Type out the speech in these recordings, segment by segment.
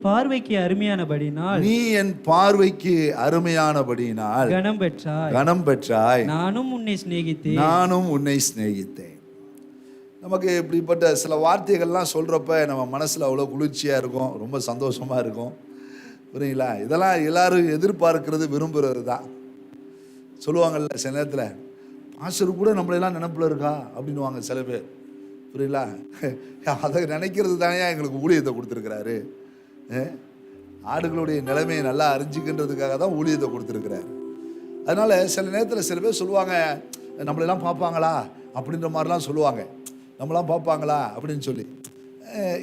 பார்வைக்கு அருமையானபடினால் நீ என் பார்வைக்கு அருமையானபடியினால் கனம் பெற்றாய். நானும் உன்னை சிநேகித்தேன். நமக்கு இப்படிப்பட்ட சில வார்த்தைகள்லாம் சொல்றப்ப நம்ம மனசுல அவ்வளோ குளிர்ச்சியா இருக்கும், ரொம்ப சந்தோஷமா இருக்கும். புரியுங்களா? இதெல்லாம் எல்லாரும் எதிர்பார்க்கிறது, விரும்புறது தான். சொல்லுவாங்கல்ல சில நேரத்தில், பாஸ்டர் கூட நம்மளெல்லாம் நினைப்புல இருக்கா அப்படின்வாங்க சில பேர். புரியுங்களா? அதை நினைக்கிறது தானே எங்களுக்கு ஊழியத்தை கொடுத்துருக்கிறாரு. ஆடுகளுடைய நிலைமையை நல்லா அறிஞ்சிக்கின்றதுக்காக தான் ஊழியத்தை கொடுத்துருக்கிறாரு. அதனால சில நேரத்தில் சில பேர் சொல்லுவாங்க, நம்மளெல்லாம் பார்ப்பாங்களா அப்படின்ற மாதிரிலாம் சொல்லுவாங்க, நம்மளாம் பார்ப்பாங்களா அப்படின்னு சொல்லி.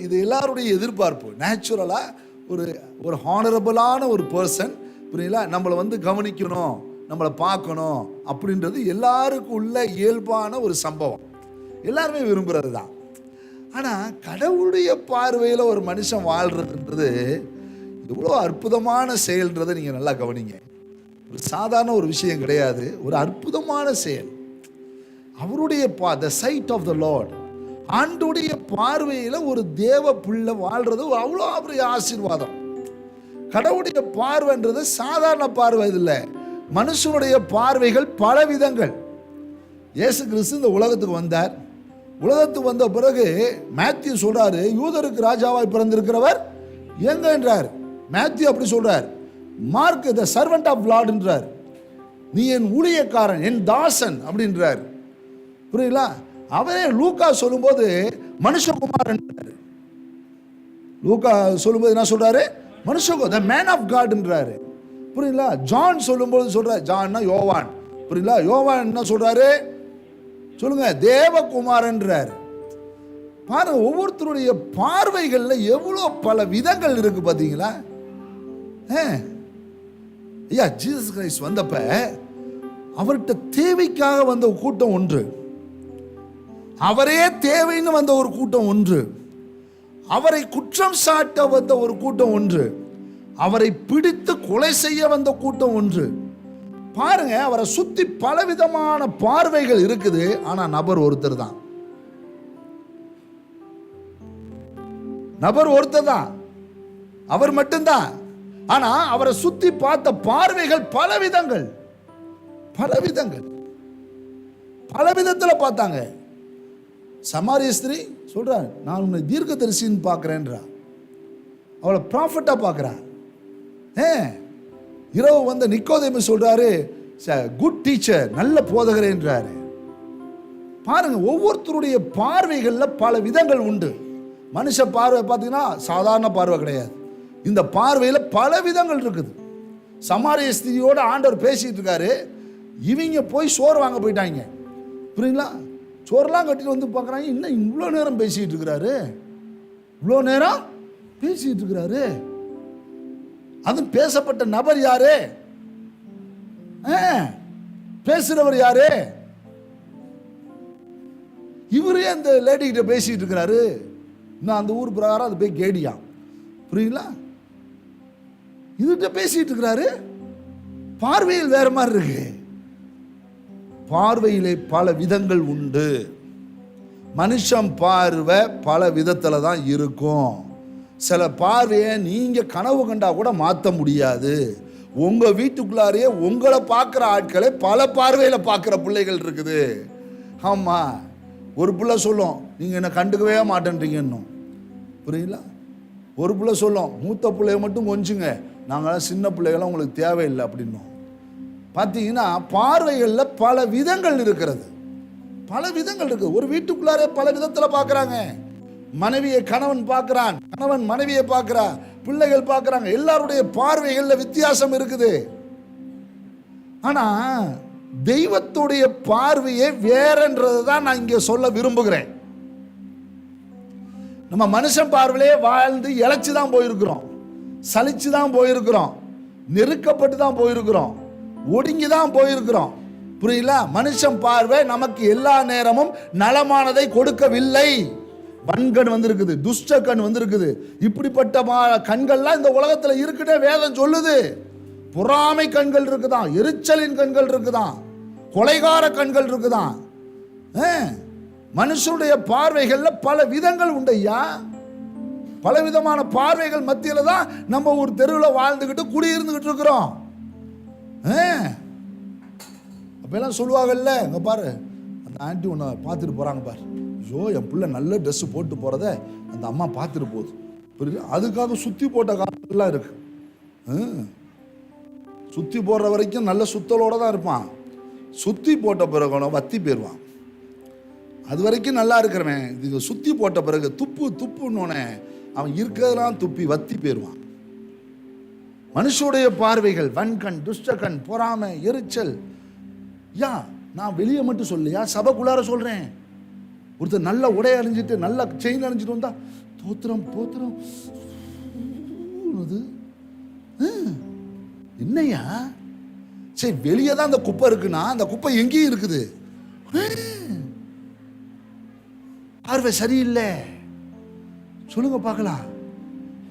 இது எல்லாருடைய எதிர்பார்ப்பு. நேச்சுரலாக ஒரு ஹானரபிளான ஒரு பர்சன், புரியுங்களா, நம்மளை வந்து கவனிக்கணும், நம்மளை பார்க்கணும் அப்படின்றது எல்லாருக்கும் உள்ள இயல்பான ஒரு சம்பவம். எல்லாருமே விரும்புகிறது தான். ஆனால் கடவுளுடைய பார்வையில் ஒரு மனுஷன் வாழ்றதுன்றது எவ்வளோ அற்புதமான செயல்ன்றதை நீங்கள் நல்லா கவனிங்க. ஒரு சாதாரண ஒரு விஷயம் கிடையாது, ஒரு அற்புதமான செயல். அவருடைய த சைட் ஆஃப் த லார்ட், ஆண்டுடைய பார்வையில் ஒரு தேவ பிள்ளை வாழ்றது அவ்வளோ பெரிய ஆசீர்வாதம். கடவுளுடைய பார்வைன்றது சாதாரண பார்வை இல்லை. மனுஷனுடைய பார்வைகள் பல விதங்கள். இயேசு கிறிஸ்து இந்த உலகத்துக்கு வந்தார். உலகத்துக்கு வந்த பிறகு மேத்யூ சொல்றாரு, யூதருக்கு ராஜாவாய் பிறந்திருக்கிறவர் எங்க என்றார். மேத்யூ அப்படி சொல்றார். Mark the servant of Lord என்றார். நீ என் ஊழியக்காரன், என் தாசன் அப்படின்றார். புரியுங்களா? அவரே லூக்கா சொல்லும்போது மனுஷகுமாரன், லூக்கா சொல்லும்போது என்ன சொல்றாரு, த மேன் ஆஃப் காட் என்றாரு. புரியுங்களா? ஜான் சொல்லும்போது சொல்றாரு, ஜான்னா யோவான். புரியுங்களா? யோவான் என்ன சொல்றாரு சொல்லுங்க, தேவகுமாரன்றார். பாருங்க, ஒவ்வொருத்தருடைய பார்வைகள்ல எவ்வளோ பல விதங்கள் இருக்கு பார்த்தீங்களா? ஐயா, ஜீசஸ் கிரைஸ்ட் வந்தப்ப அவர்கிட்ட தேவைக்காக வந்த ஒரு கூட்டம் ஒன்று, அவரே தேவைன்னு வந்த ஒரு கூட்டம் ஒன்று, அவரை குற்றம் சாட்ட வந்த ஒரு கூட்டம் ஒன்று, அவரை பிடித்து கொலை செய்ய வந்த கூட்டம் ஒன்று. பாருங்க, அவரை சுத்தி பலவிதமான பார்வைகள் இருக்குது. ஆனா நபர் ஒருத்தர் தான், நபர் ஒருத்தர் தான், அவர் மட்டும்தான். ஆனா அவரை சுத்தி பார்த்த பார்வைகள் பலவிதங்கள், பலவிதங்கள், பலவிதத்தில் பார்த்தாங்க. சமாரிய ஸ்திரீ சொல்றார், நான் உன்னை தீர்க்கதரிசின்னு பார்க்கிறேன்றா, அவளை ப்ராஃபட்டா பார்க்கிறா. இரவு வந்த நிக்கோதேமு சொல்றாரு, குட் டீச்சர், நல்ல போதகர் என்றாரு. பாருங்க, ஒவ்வொருத்தருடைய பார்வைகள்ல பல விதங்கள் உண்டு. மனுஷ பார்வை பார்த்தீங்கன்னா சாதாரண பார்வை கிடையாது. இந்த பார்வையில பல விதங்கள் இருக்குது. சமாரிய ஸ்திரியோட ஆண்டவர் பேசிட்டு இருக்காரு. இவங்க போய் சோறு வாங்க போயிட்டாங்க. புரியுங்களா? சோறுலாம் கட்டிட்டு வந்து பார்க்குறாங்க, இன்னும் இவ்வளோ நேரம் பேசிட்டு இருக்கிறாரு, இவ்வளோ நேரம் பேசிட்டு இருக்கிறாரு. அது பேசப்பட்ட நபர் யாரு, பேசுறவர் யாரு? இவரே அந்த லேடி கிட்ட பேசிட்டு இருக்கிறாரு. நான் அந்த ஊர் பிரகாரம் அது போய் கேடியா. புரியுங்களா? இதுகிட்ட பேசிட்டு இருக்கிறாரு. பார்வையில் வேற மாதிரி இருக்கு. பார்வையிலே பல விதங்கள் உண்டு. மனுஷன் பார்வை பல விதத்துல தான் இருக்கும். சில பார்வையை நீங்க கனவு கண்டா கூட மாற்ற முடியாது. உங்க வீட்டுக்குள்ளாரையே உங்களை பார்க்குற ஆட்களை பல பார்வையில பார்க்குற பிள்ளைகள் இருக்குது. ஆமா, ஒரு பிள்ளை சொல்லும், நீங்க என்ன கண்டுக்கவே மாட்டேன்றீங்கன்னு. புரியுங்களா? ஒரு பிள்ளை சொல்லும், மூத்த பிள்ளைய மட்டும் கொஞ்சுங்க, நாங்களாம் சின்ன பிள்ளைகள்லாம் உங்களுக்கு தேவையில்லை அப்படின்னும். பார்த்தீங்கன்னா பார்வைகளில் பல விதங்கள் இருக்கிறது, பல விதங்கள் இருக்குது. ஒரு வீட்டுக்குள்ளாரே பல விதத்தில் பார்க்குறாங்க. மனைவியை கணவன் பார்க்கிறான், கணவன் மனைவியை பார்க்கிறா, பிள்ளைகள் பார்க்குறாங்க. எல்லாருடைய பார்வைகளில் வித்தியாசம் இருக்குது. ஆனா தெய்வத்துடைய பார்வையே வேறன்றது தான் நான் இங்கே சொல்ல விரும்புகிறேன். நம்ம மனுஷன் பார்வையிலே வாழ்ந்து இழைச்சி தான் போயிருக்கிறோம், சலிச்சு தான் போயிருக்கிறோம், நெருக்கப்பட்டு தான் போயிருக்கிறோம், ஒடுங்கி தான் போயிருக்கிறோம். புரியல? மனுஷன் பார்வை நமக்கு எல்லா நேரமும் நலமானதை கொடுக்கவில்லை. வன்கண் வந்திருக்குது, துஷ்ட கண் வந்திருக்குது. இப்படிப்பட்ட கண்கள்லாம் இந்த உலகத்தில் இருக்குன்னே வேதம் சொல்லுது. பொறாமை கண்கள் இருக்குதான், எரிச்சலின் கண்கள் இருக்குதான், கொலைகார கண்கள் இருக்குதான். மனுஷனுடைய பார்வைகள்ல பல விதங்கள் உண்டு ஐயா, பலவிதமான பார்வைகள் மத்தியில தான் நம்ம ஒரு தெருவில் வாழ்ந்துக்கிட்டு குடியிருந்துகிட்டு இருக்கிறோம். அப்பெல்லாம் சொல்லுவாங்கல்ல, இங்க பாரு அந்த ஆண்டி ஒன்று பார்த்துட்டு போறாங்க பாரு, ஐயோ என் பிள்ளை நல்ல ட்ரெஸ் போட்டு போறத அந்த அம்மா பார்த்துட்டு போகுது, புரியுது? அதுக்காக சுத்தி போட்ட காலெல்லாம் இருக்கு. சுத்தி போடுற வரைக்கும் நல்ல சுத்தலோட தான் இருப்பான். சுத்தி போட்ட பிறகு வத்தி போயிடுவான். அது வரைக்கும் நல்லா இருக்கிறவன் இது சுத்தி போட்ட பிறகு துப்புன்னு அவன் இருக்கிறதெல்லாம் துப்பி வத்தி போயிடுவான். மனுஷனுடைய பார்வைகள் வன்கண், துஷ்டகண், பொறாமை, எரிச்சல். நான் வெளியே மட்டும் சொல்லையா, சபைக்குள்ளார சொல்றேன். ஒருத்தர் நல்ல உடை அணிஞ்சிட்டு நல்ல செயின் அணிஞ்சிட்டு வந்தா தோத்திரம் தோத்திரம், என்னையா சரி வெளியே தான் அந்த குப்பை இருக்குன்னா அந்த குப்பை எங்கேயும் இருக்குது. பார்வை சரியில்லை. சொல்லுங்க பார்க்கலாம்.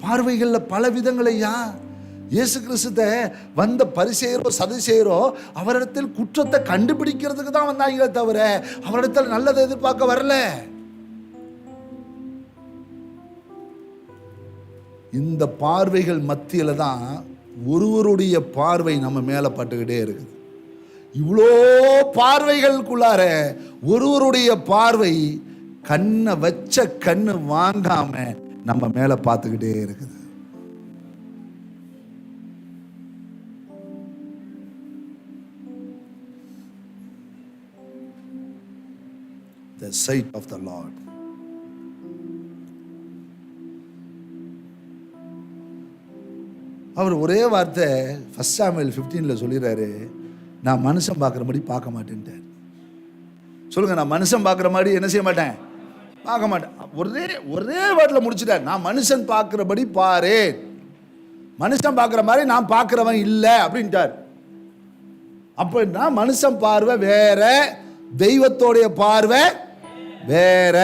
பார்வைகள்ல பல விதங்களையா. இயேசு கிறிஸ்துவ வந்த பரிசேயரோ சதுசேயரோ அவரிடத்தில் குற்றத்தை கண்டுபிடிக்கிறதுக்கு தான் வந்தாங்களே தவிர அவரிடத்தில் நல்லதை எதிர்பார்க்க வரல. இந்த பார்வைகள் மத்தியில தான் ஒருவருடைய பார்வை நம்ம மேல பட்டுக்கிட்டே இருக்குது. இவ்வளோ பார்வைகளுக்குள்ளார ஒருவருடைய பார்வை கண்ணை வச்ச கண்ணு வாங்காம நம்ம மேல பார்த்துக்கிட்டே இருக்குது. The sight of the Lord. அவர் ஒரே வார்த்தை 1 சாமுவேல் 15 சொல்லிடுறாரு, நான் மனுஷன் பார்க்குற மாதிரி பார்க்க மாட்டேன்ட்டார். சொல்லுங்க, நான் மனுஷன் பார்க்குற மாதிரி என்ன செய்ய மாட்டேன், பார்க்க மாட்டேன். ஒரே வார்த்தையில் முடிச்சுட்டார். நான் மனுஷன் பார்க்கிறபடி பாரு, மனுஷன் பார்க்குற மாதிரி நான் பார்க்கிறவன் இல்லை அப்படின்ட்டார். அப்படின்னா மனுஷன் பார்வை வேற, தெய்வத்தோடைய பார்வை வேற.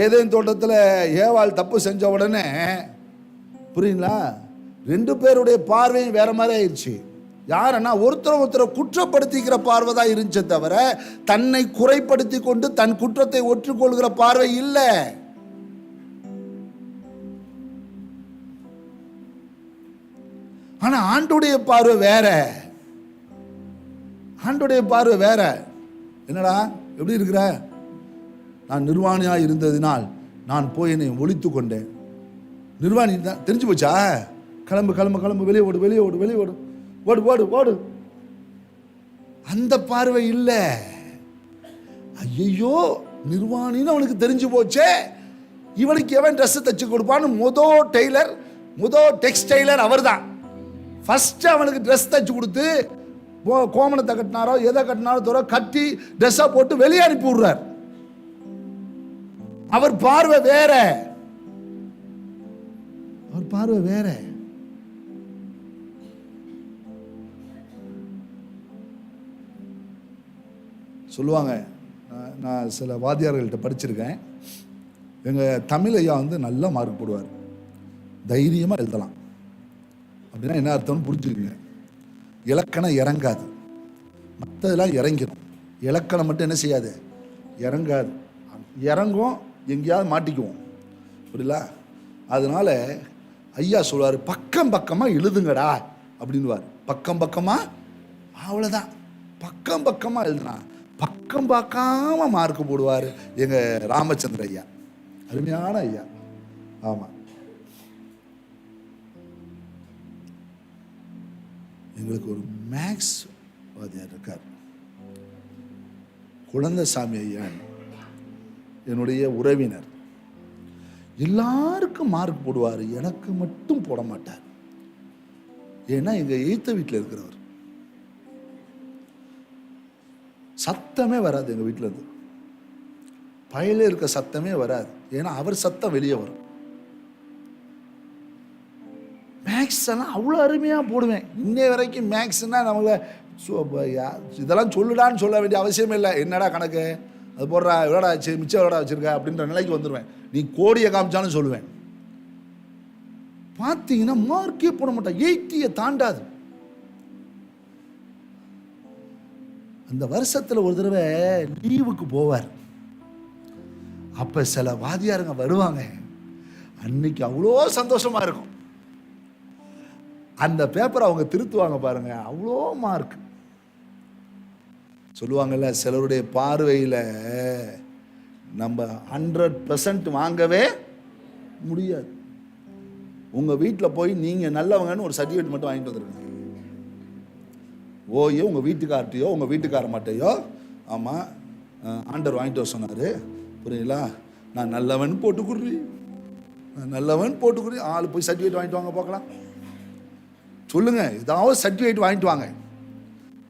ஏதேன் தோட்டத்தில் ஏவாள் தப்பு செஞ்ச உடனே புரியுங்களா, 2 பேருடைய பார்வையும் வேற மாதிரி ஆயிடுச்சு. யாருன்னா ஒருத்தரை குற்றப்படுத்திக்கிற பார்வை தான் இருந்துச்சே தவிர தன்னை குறைப்படுத்தி கொண்டு தன் குற்றத்தை ஒற்றுக்கொள்கிற பார்வை இல்லை. ஆனா ஆண்டுடைய பார்வை வேற. ஆண்டுடைய பார்வை வேற. என்னடா எப்படி இருக்கிற, நான் நிர்வாணியா இருந்ததினால் நான் போய் என்னை ஒழித்து கொண்டேன். நிர்வாணி தான் தெரிஞ்சு போச்சா, கிளம்பு கிளம்பு கிளம்பு, வெளியே ஓடு வெளியே ஓடு வெளியே ஓடு, ஓடு ஓடு ஓடு. அந்த பார்வை இல்லை. ஐயோ நிர்வாணின்னு அவனுக்கு தெரிஞ்சு போச்சே, இவனுக்கு எவன் ட்ரெஸ் தச்சு கொடுப்பான்னு முதல் டெக்ஸ்டைலர் அவர் தான். ஃபர்ஸ்ட் அவனுக்கு ட்ரெஸ் தச்சு கொடுத்து கோமணத்தை கட்டினாரோ எதை கட்டினாரோ தவிர கட்டி ட்ரெஸ்ஸா போட்டு வெளியே அனுப்பி விடுறார். அவர் பார்வை வேற. அவர் பார்வை வேற. சொல்லுவாங்க, நான் சில வாத்தியார்கள்ட்ட படிச்சிருக்கேன், எங்கள் தமிழ் ஐயா நல்ல மார்க் போடுவார், தைரியமாக எழுதலாம். அப்படின்னா என்ன அர்த்தம்னு புரிஞ்சுக்குங்க. இலக்கணம் இறங்காது, மற்றதெல்லாம் இறங்கிடும். இலக்கணம் மட்டும் என்ன செய்யாது, இறங்காது. இறங்கும், எங்கேயாவது மாட்டிக்குவோம், புரியல? அதனால ஐயா சொல்லுவார், பக்கம் பக்கமாக எழுதுங்கடா அப்படின்வார். பக்கம் பக்கமாக, அவ்வளோதான், பக்கம் பக்கமாக எழுதுனா பக்கம் பார்க்காம மார்க் போடுவார் எங்கள் ராமச்சந்திர ஐயா. அருமையான ஐயா. ஆமாம், எங்களுக்கு ஒரு மேக்ஸ் வாத்தியார் இருக்கார், குழந்தைசாமி ஐயா, என்னுடைய உறவினர். எல்லாருக்கும் மார்க் போடுவார், எனக்கு மட்டும் போட மாட்டார். ஏன்னா எங்க எய்த்த வீட்டில் இருக்கிறவர். சத்தமே வராது எங்க வீட்டில் இருந்து, பயில இருக்க சத்தமே வராது. ஏன்னா அவர் சத்தம் வெளியே வரும். மேக்ஸ் எல்லாம் அவ்வளோ அருமையாக போடுவேன். இன்னை வரைக்கும் மேக்ஸ்னா நமக்கு இதெல்லாம் சொல்லுடான்னு சொல்ல வேண்டிய அவசியமே இல்லை. என்னடா கணக்கு அது போடுறா, எவ்வளோடா ஆச்சு, மிச்சம் எவ்வளோடா வச்சிருக்க அப்படின்ற நிலைக்கு வந்துடுவேன். நீ கோடியை காமிச்சாலும் சொல்லுவேன். பார்த்தீங்கன்னா மார்க்கே போட மாட்டேன், 80 தாண்டாது. அந்த வருஷத்தில் ஒரு தடவை லீவுக்கு போவார். அப்போ சில வாதியாருங்க வருவாங்க, அன்னைக்கு அவ்வளோ சந்தோஷமா இருக்கும். அந்த பேப்பரை அவங்க திருத்துவாங்க பாருங்க, அவ்வளோ மார்க். சொல்லுவாங்கல்ல, சிலருடைய பார்வையில் நம்ம 100% வாங்கவே முடியாது. உங்கள் வீட்டில் போய் நீங்கள் நல்லவங்கன்னு ஒரு சர்டிஃபிகேட் மட்டும் வாங்கிட்டு வந்துருங்க. ஓயோ உங்கள் வீட்டுக்கார்ட்டையோ உங்கள் வீட்டுக்கார மாட்டையோ, ஆமாம் ஆண்டவர் வாங்கிட்டு வர சொன்னார், புரியுங்களா, நான் நல்லவன் போட்டுக்குறி, நான் நல்லவன் போட்டுக்குறி, ஆள் போய் சர்டிஃபிகேட் வாங்கிட்டு வாங்க பார்க்கலாம். சொல்லுங்கள், ஏதாவது சர்டிஃபிகேட் வாங்கிட்டு வாங்க.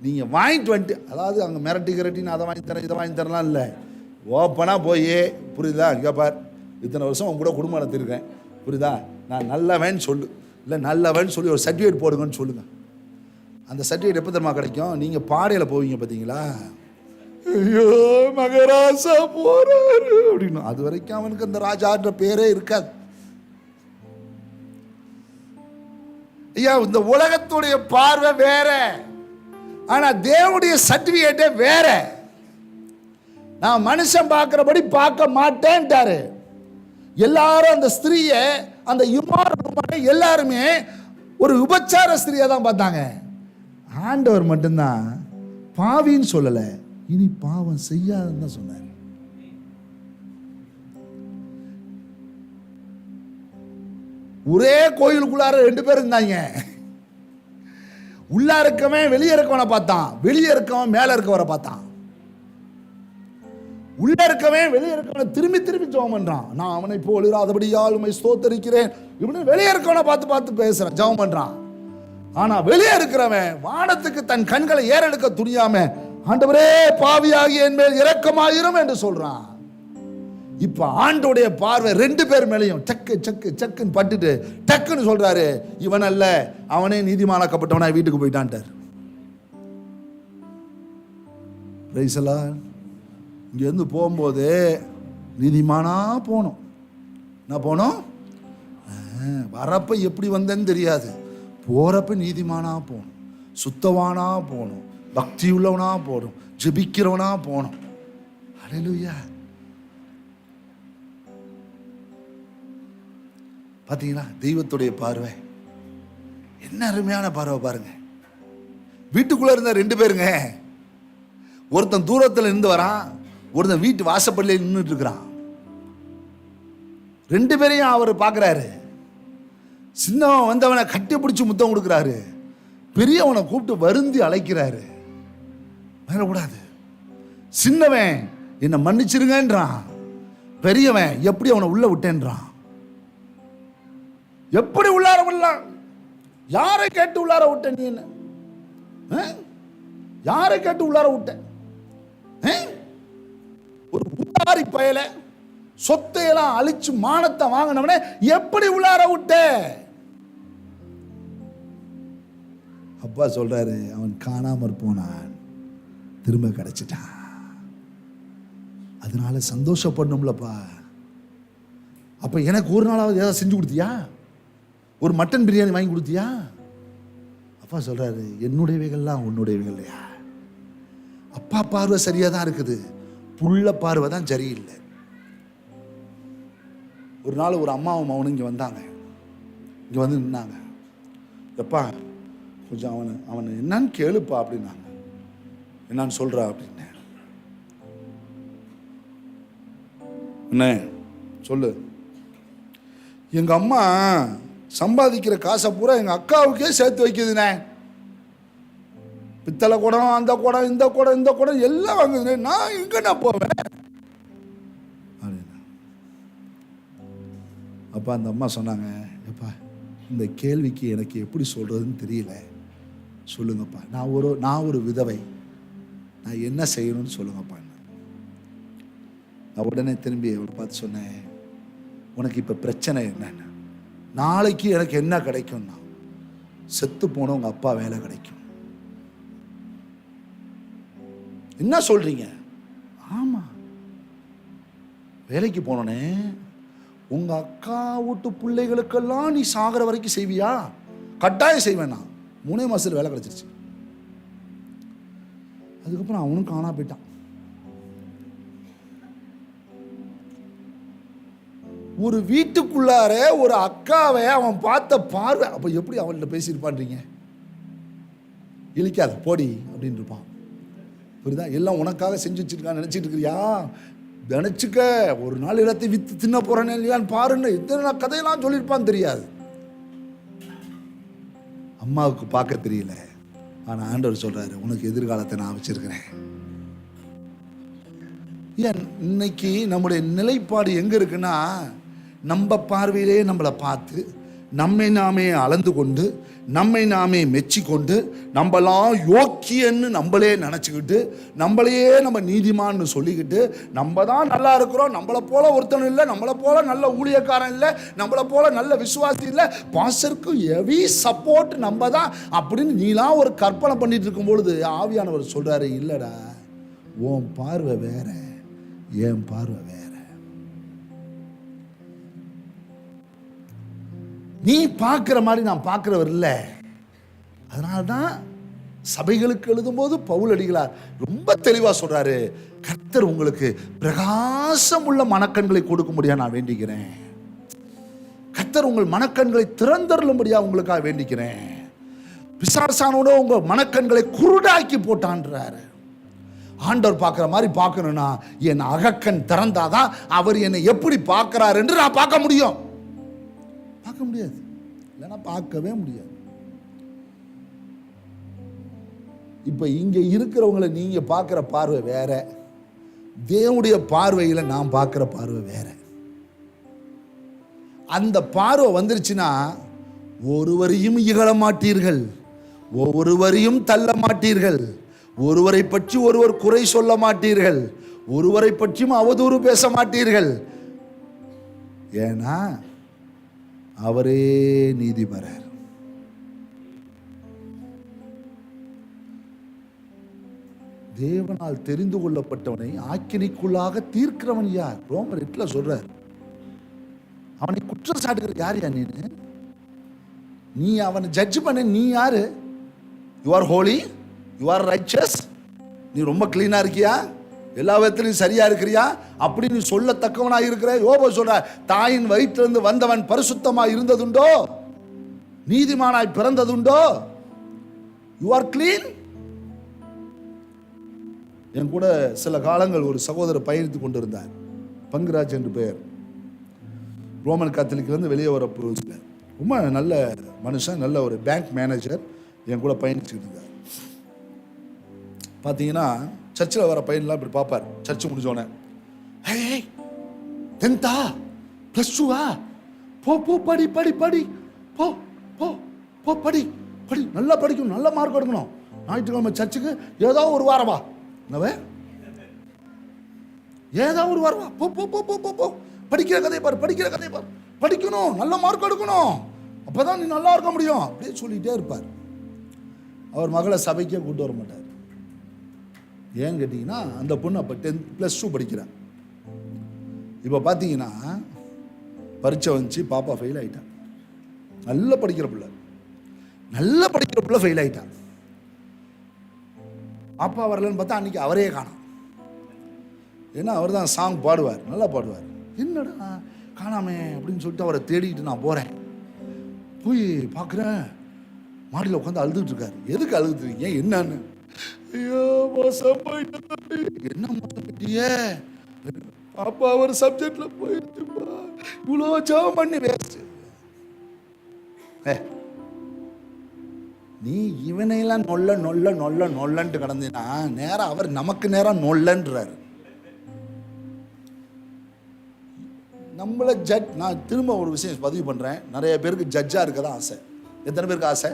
நீங்கள் வாங்கிட்டு வந்துட்டு, அதாவது அங்கே மிரட்டி நான் அதை வாங்கி தரேன் இதை வாங்கி தரலாம் இல்லை, ஓப்பனாக போய், புரியுதா, இங்கே பார், இத்தனை வருஷம் உங்க கூட குடும்பம் நடத்திருக்கேன், புரியுதா, நான் நல்லவன் சொல்லு, இல்லை நல்லவன் சொல்லி ஒரு சர்டிஃபிகேட் போடுங்கன்னு சொல்லுங்கள். அந்த சர்டிஃபிகேட் எப்போ தெரியுமா கிடைக்கும்? நீங்கள் பாடையில் போவீங்க பார்த்தீங்களா, ஐயோ மகராசா போறாரு அப்படின்னு, அது வரைக்கும் அவனுக்கு அந்த ராஜான்ற பேரே இருக்காது. ஐயா, இந்த உலகத்துடைய பார்வை வேற, ஆனா தேவனுடைய சர்டிஃபிகேட்டே வேற. நான் மனுஷன் பார்க்கிறபடி பார்க்க மாட்டேன்ட்டாரு. எல்லாரும் அந்த ஸ்திரீயை, அந்த எல்லாருமே ஒரு உபச்சார ஸ்திரியை தான் பார்த்தாங்க. ஆண்டவர் மட்டும்தான் பாவின்னு சொல்லல, இனி பாவம் செய்யாதுன்னு தான் சொன்னார். ஒரே கோயிலுக்குள்ளார 2 பேர் இருந்தாங்க. உள்ள இருக்கவன் வெளியே இருக்கவனை பார்த்தான், வெளியே இருக்கவன் மேல இருக்கவரை பார்த்தான். உள்ள இருக்கவன் வெளியே இருக்கவனை திரும்பி திரும்பி ஜெபம் பண்றான், நான் அவனை போல் இராதபடியால் உம்மை ஸ்தோத்தரிக்கிறேன். இப்படி வெளியே இருக்கவனை பார்த்து பார்த்து பேசுறான், ஜெபம் பண்றான். ஆனா வெளியே இருக்கிறவன் வானத்துக்கு தன் கண்களை ஏறெடுக்க துணியாம, ஆண்டவரே பாவியாகிய என் மேல் இரக்கமாயிரும் என்று சொல்றான். இப்ப ஆண்டோடைய பார்வை 2 பேர் மேலையும் சக்கு சக்கு சக்குன்னு பட்டுட்டு டக்குன்னு சொல்றாரு, இவன் அல்ல, அவனே நீதிமானாக்கப்பட்டவனா வீட்டுக்கு போயிட்டான்ட்டார். Price the Lord. இங்க இருந்து போகும்போது நீதிமானா போனோம். நான் போனோம், வரப்ப எப்படி வந்தேன்னு தெரியாது, போறப்ப நீதிமானா போகணும், சுத்தவானா போகணும், பக்தி உள்ளவனா போகணும், ஜெபிக்கிறவனா போகணும். ஹல்லேலூயா. பார்த்தீங்களா தெய்வத்துடைய பார்வை என்ன அருமையான பார்வை பாருங்க. வீட்டுக்குள்ள இருந்த 2 பேருங்க, ஒருத்தன் தூரத்தில் இருந்து வரான், ஒருத்தன் வீட்டு வாசப்படியில் நின்றுட்டு இருக்கிறான். 2 பேரையும் அவர் பார்க்குறாரு. சின்னவன் வந்தவனை கட்டி பிடிச்சி முத்தம் கொடுக்குறாரு, பெரியவனை கூப்பிட்டு வருந்தி அழைக்கிறாரு. வரக்கூடாது. சின்னவன் என்னை மன்னிச்சிருங்கன்றான், பெரியவன் எப்படி அவனை உள்ள விட்டேன்றான். எப்படி உள்ளார விடல? யாரை கேட்டு உள்ளார விட்ட? நீ என்ன யாரை கேட்டு உள்ளார விட்ட? ஒரு உதாரி பயல சொத்தையெல்லாம் அழிச்சு மானத்தை வாங்கினவனே எப்படி உள்ளார விட்ட? அப்பா சொல்றாரு, அவன் காணாமற் போனான், திரும்ப கிடைச்சிட்டான். அதனால சந்தோஷப்படணும்லப்பா. அப்ப எனக்கு ஒரு நாளாவது ஏதாவது செஞ்சு கொடுத்தியா? ஒரு மட்டன் பிரியாணி வாங்கி கொடுத்தியா? அப்பா சொல்றாரு, என்னுடையவைகள்லாம் உன்னுடையவைகள் இல்லையா? அப்பா பார்வை சரியா தான் இருக்குது, புள்ள பார்வை தான் சரியில்லை. ஒரு நாள் ஒரு அம்மாவும் அவனும் இங்கே வந்தாங்க. இங்கே வந்து நின்னாங்க. எப்பா கொஞ்சம் அவனை என்னன்னு கேளுப்பா அப்படின்னாங்க. என்னன்னு சொல்றா அப்படின்னு. என்ன சொல்லு? எங்க அம்மா சம்பாதிக்கிற காசை பூரா எங்க அக்காவுக்கே சேர்த்து வைக்குதுண்ணே. பித்தளை குடம், அந்த குடம், இந்த குடம், இந்த குடம் எல்லாம் வாங்குதுண்ணே. நான் எங்கண்ணா போவேன் அப்படின்னா. அப்பா அந்த அம்மா சொன்னாங்க, எப்பா இந்த கேள்விக்கு எனக்கு எப்படி சொல்றதுன்னு தெரியல, சொல்லுங்கப்பா. நான் ஒரு விதவை, நான் என்ன செய்யணும்னு சொல்லுங்கப்பா. நான் உடனே திரும்பி அவளை பார்த்து சொன்னேன், உனக்கு இப்போ பிரச்சனை என்னன்னு? நாளைக்கு எனக்கு என்ன கிடைக்கும்னா, செத்து போன உங்க அப்பா வேலை கிடைக்கும். என்ன சொல்றீங்க? ஆமா, வேலைக்கு போனோன்னே உங்க அக்கா வீட்டு பிள்ளைகளுக்கெல்லாம் நீ சாகிற வரைக்கும் செய்வியா? கட்டாயம் செய்வேன். நான் 3 மாசத்துல வேலை கிடைச்சிருச்சு. அதுக்கப்புறம் அவனும் காணா போயிட்டான். ஒரு வீட்டுக்குள்ளார ஒரு அக்காவை அவன் பார்த்த பார்வை, அப்போ எப்படி அவன்கிட்ட பேசியிருப்பான்றீங்க? இழிக்காத போடி அப்படின்னு இருப்பான். புரியுதா? எல்லாம் உனக்காக செஞ்சு வச்சிருக்கான்னு நினச்சிட்டு இருக்கிறியா? நினச்சிக்க, ஒரு நாள் எல்லாத்தையும் விற்று தின்ன போகிறேன்னு இல்லையான்னு பாருன்னு இத்தனை கதையெல்லாம் சொல்லியிருப்பான்னு தெரியாது. அம்மாவுக்கு பார்க்க தெரியல, ஆனால் ஆண்டவர் சொல்கிறாரு, உனக்கு எதிர்காலத்தை நான் வச்சிருக்கிறேன். ஏன் இன்னைக்கு நம்முடைய நிலைப்பாடு எங்கே இருக்குன்னா, நம்ம பார்வையிலே நம்மளை பார்த்து நம்மை நாமே அளந்து கொண்டு நம்மை நாமே மெச்சிக்கொண்டு நம்மளாம் யோக்கியன்னு நம்மளே நினச்சிக்கிட்டு நம்மளையே நம்ம நீதிமான்னு சொல்லிக்கிட்டு நம்ம தான் நல்லா இருக்கிறோம், நம்மளை போல ஒருத்தனும் இல்லை, நம்மளை போல நல்ல ஊழியக்காரன் இல்லை, நம்மளை போல நல்ல விசுவாசி இல்லை, பாஸ்டருக்கு ஹெவி சப்போர்ட் நம்ம தான் அப்படின்னு நீலாம் ஒரு கற்பனை பண்ணிட்டு இருக்கும் பொழுது ஆவியானவர் சொல்றாரு, இல்லடா, உன் பார்வை வேற, என் பார்வை வேற. நீ பார்க்கிற மாதிரி நான் பார்க்கிறவர் இல்லை. அதனால்தான் சபைகளுக்கு எழுதும்போது பவுல் அடிகளார் ரொம்ப தெளிவா சொல்றாரு, கர்த்தர் உங்களுக்கு பிரகாசம் உள்ள மனக்கண்களை கொடுக்கும்படியா நான் வேண்டிக்கிறேன். கர்த்தர் உங்கள் மனக்கண்களை திறந்தருளும்படியா உங்களுக்காக வேண்டிக்கிறேன். பிசாசானோட உங்க மனக்கண்களை குருடாக்கி போட்டான்றாரு. ஆண்டவர் பார்க்குற மாதிரி பார்க்கணும்னா என் அகக்கண் திறந்தாதான் அவர் என்னை எப்படி பார்க்கிறார் என்று நான் பார்க்க முடியும். பார்க்க முடியாது, இல்லைன்னா பார்க்கவே முடியாது. இப்போ இங்கே இருக்கிறவங்களை நீங்கள் பார்க்குற பார்வை வேற, தேவனுடைய பார்வையில் நான் பார்க்குற பார்வை வேற. அந்த பார்வை வந்துருச்சுன்னா ஒருவரையும் இகழ மாட்டீர்கள், ஒருவரையும் தள்ள மாட்டீர்கள், ஒருவரை பற்றி ஒருவர் குறை சொல்ல மாட்டீர்கள், ஒருவரை பற்றியும் அவதூறு பேச மாட்டீர்கள். ஏன்னா அவரே நீதிபரர். தேவனால் தெரிந்து கொள்ளப்பட்டவனை ஆக்கினைக்குள்ளாக தீர்க்கிறவன் யார்? ரோமர் 8 சொல்றார். அவனை குற்றம் சாட்டுகிற யார்? நீ அவனை ஜட்ஜ் பண்ண நீ யாரு? You are holy, you are riches, நீ ரொம்ப கிளீனா இருக்கியா, எல்லா விதத்திலையும் சரியா இருக்கிறியா அப்படின்னு சொல்லத்தக்கவனா இருக்கிற யோபு சொல்ற, தாயின் வயிற்றிலிருந்து வந்தவன் பரிசுத்தமா இருந்ததுண்டோ, நீதிமானாய் பிறந்ததுண்டோ? You are clean. என் கூட சில காலங்கள் ஒரு சகோதரர் பயணித்துக் கொண்டிருந்தார், பங்குராஜ் என்று பெயர். ரோமன் காத்தலிக்கிலிருந்து வெளியே வர ரொம்ப நல்ல மனுஷன், நல்ல ஒரு பேங்க் மேனேஜர். என் கூட பயணிச்சுக்கிட்டு இருந்தார். பார்த்தீங்கன்னா சர்ச்சில் வர பையன்லாம் இப்படி பார்ப்பார். சர்ச்சு முடிஞ்சோடனே, ஹே 10th +2 போ போ படி படி படி போ போ போ படி படி, நல்லா படிக்கணும், நல்ல மார்க் எடுக்கணும், ஞாயிற்றுக்கிழமை சர்ச்சுக்கு ஏதோ ஒரு வாரம் வா, ஏதோ ஒரு வாரம் வா, போ போ போ போ போ, படிக்கிற கதையை பாரு, படிக்கிற கதையை பாரு, படிக்கணும், நல்ல மார்க் எடுக்கணும், அப்போதான் நீ நல்லா இருக்க முடியும் அப்படியே சொல்லிகிட்டே இருப்பார். அவர் மகளை சபைக்கே கூட்டு வர மாட்டார். ஏன்னு கேட்டிங்கன்னா அந்த பொண்ணு அப்போ 10th +2 படிக்கிறான். இப்போ பார்த்தீங்கன்னா பரீட்சை வந்துச்சு, பாப்பா ஃபெயில் ஆகிட்டான். நல்லா படிக்கிற பிள்ளை, நல்லா படிக்கிற பிள்ளை ஃபெயில் ஆகிட்டான். பாப்பா வரலன்னு பார்த்தா அன்றைக்கி அவரே காணோம். ஏன்னா அவர் தான் சாங் பாடுவார், நல்லா பாடுவார். என்னடா காணாமே அப்படின்னு சொல்லிட்டு அவரை தேடிக்கிட்டு நான் போகிறேன். போய் பார்க்குறேன், மாடியில் உட்காந்து அழுதுட்டு இருக்காரு. எதுக்கு அழுதுட்டு இருக்கீங்க, என்னன்னு? ஐயோ மோசம் போயிட்டு. என்ன மோசம் போயிட்டியே? பாப்பா ஒரு சப்ஜெக்ட்ல போயிடுச்சுப்பா, இவ்வளோ ஜெபம் பண்ணி வேஸ்ட். நீ இவனையெல்லாம் நொல்ல நொல்ல நொல்ல நொல்லன்ட்டு கிடந்தீங்கன்னா நேரம் அவர் நமக்கு நேரம் நொல்லன்றாரு. நம்மளை ஜட்ஜ், நான் திரும்ப ஒரு விஷயம் பதிவு பண்ணுறேன். நிறைய பேருக்கு ஜட்ஜாக இருக்க தான் ஆசை. எத்தனை பேருக்கு ஆசை?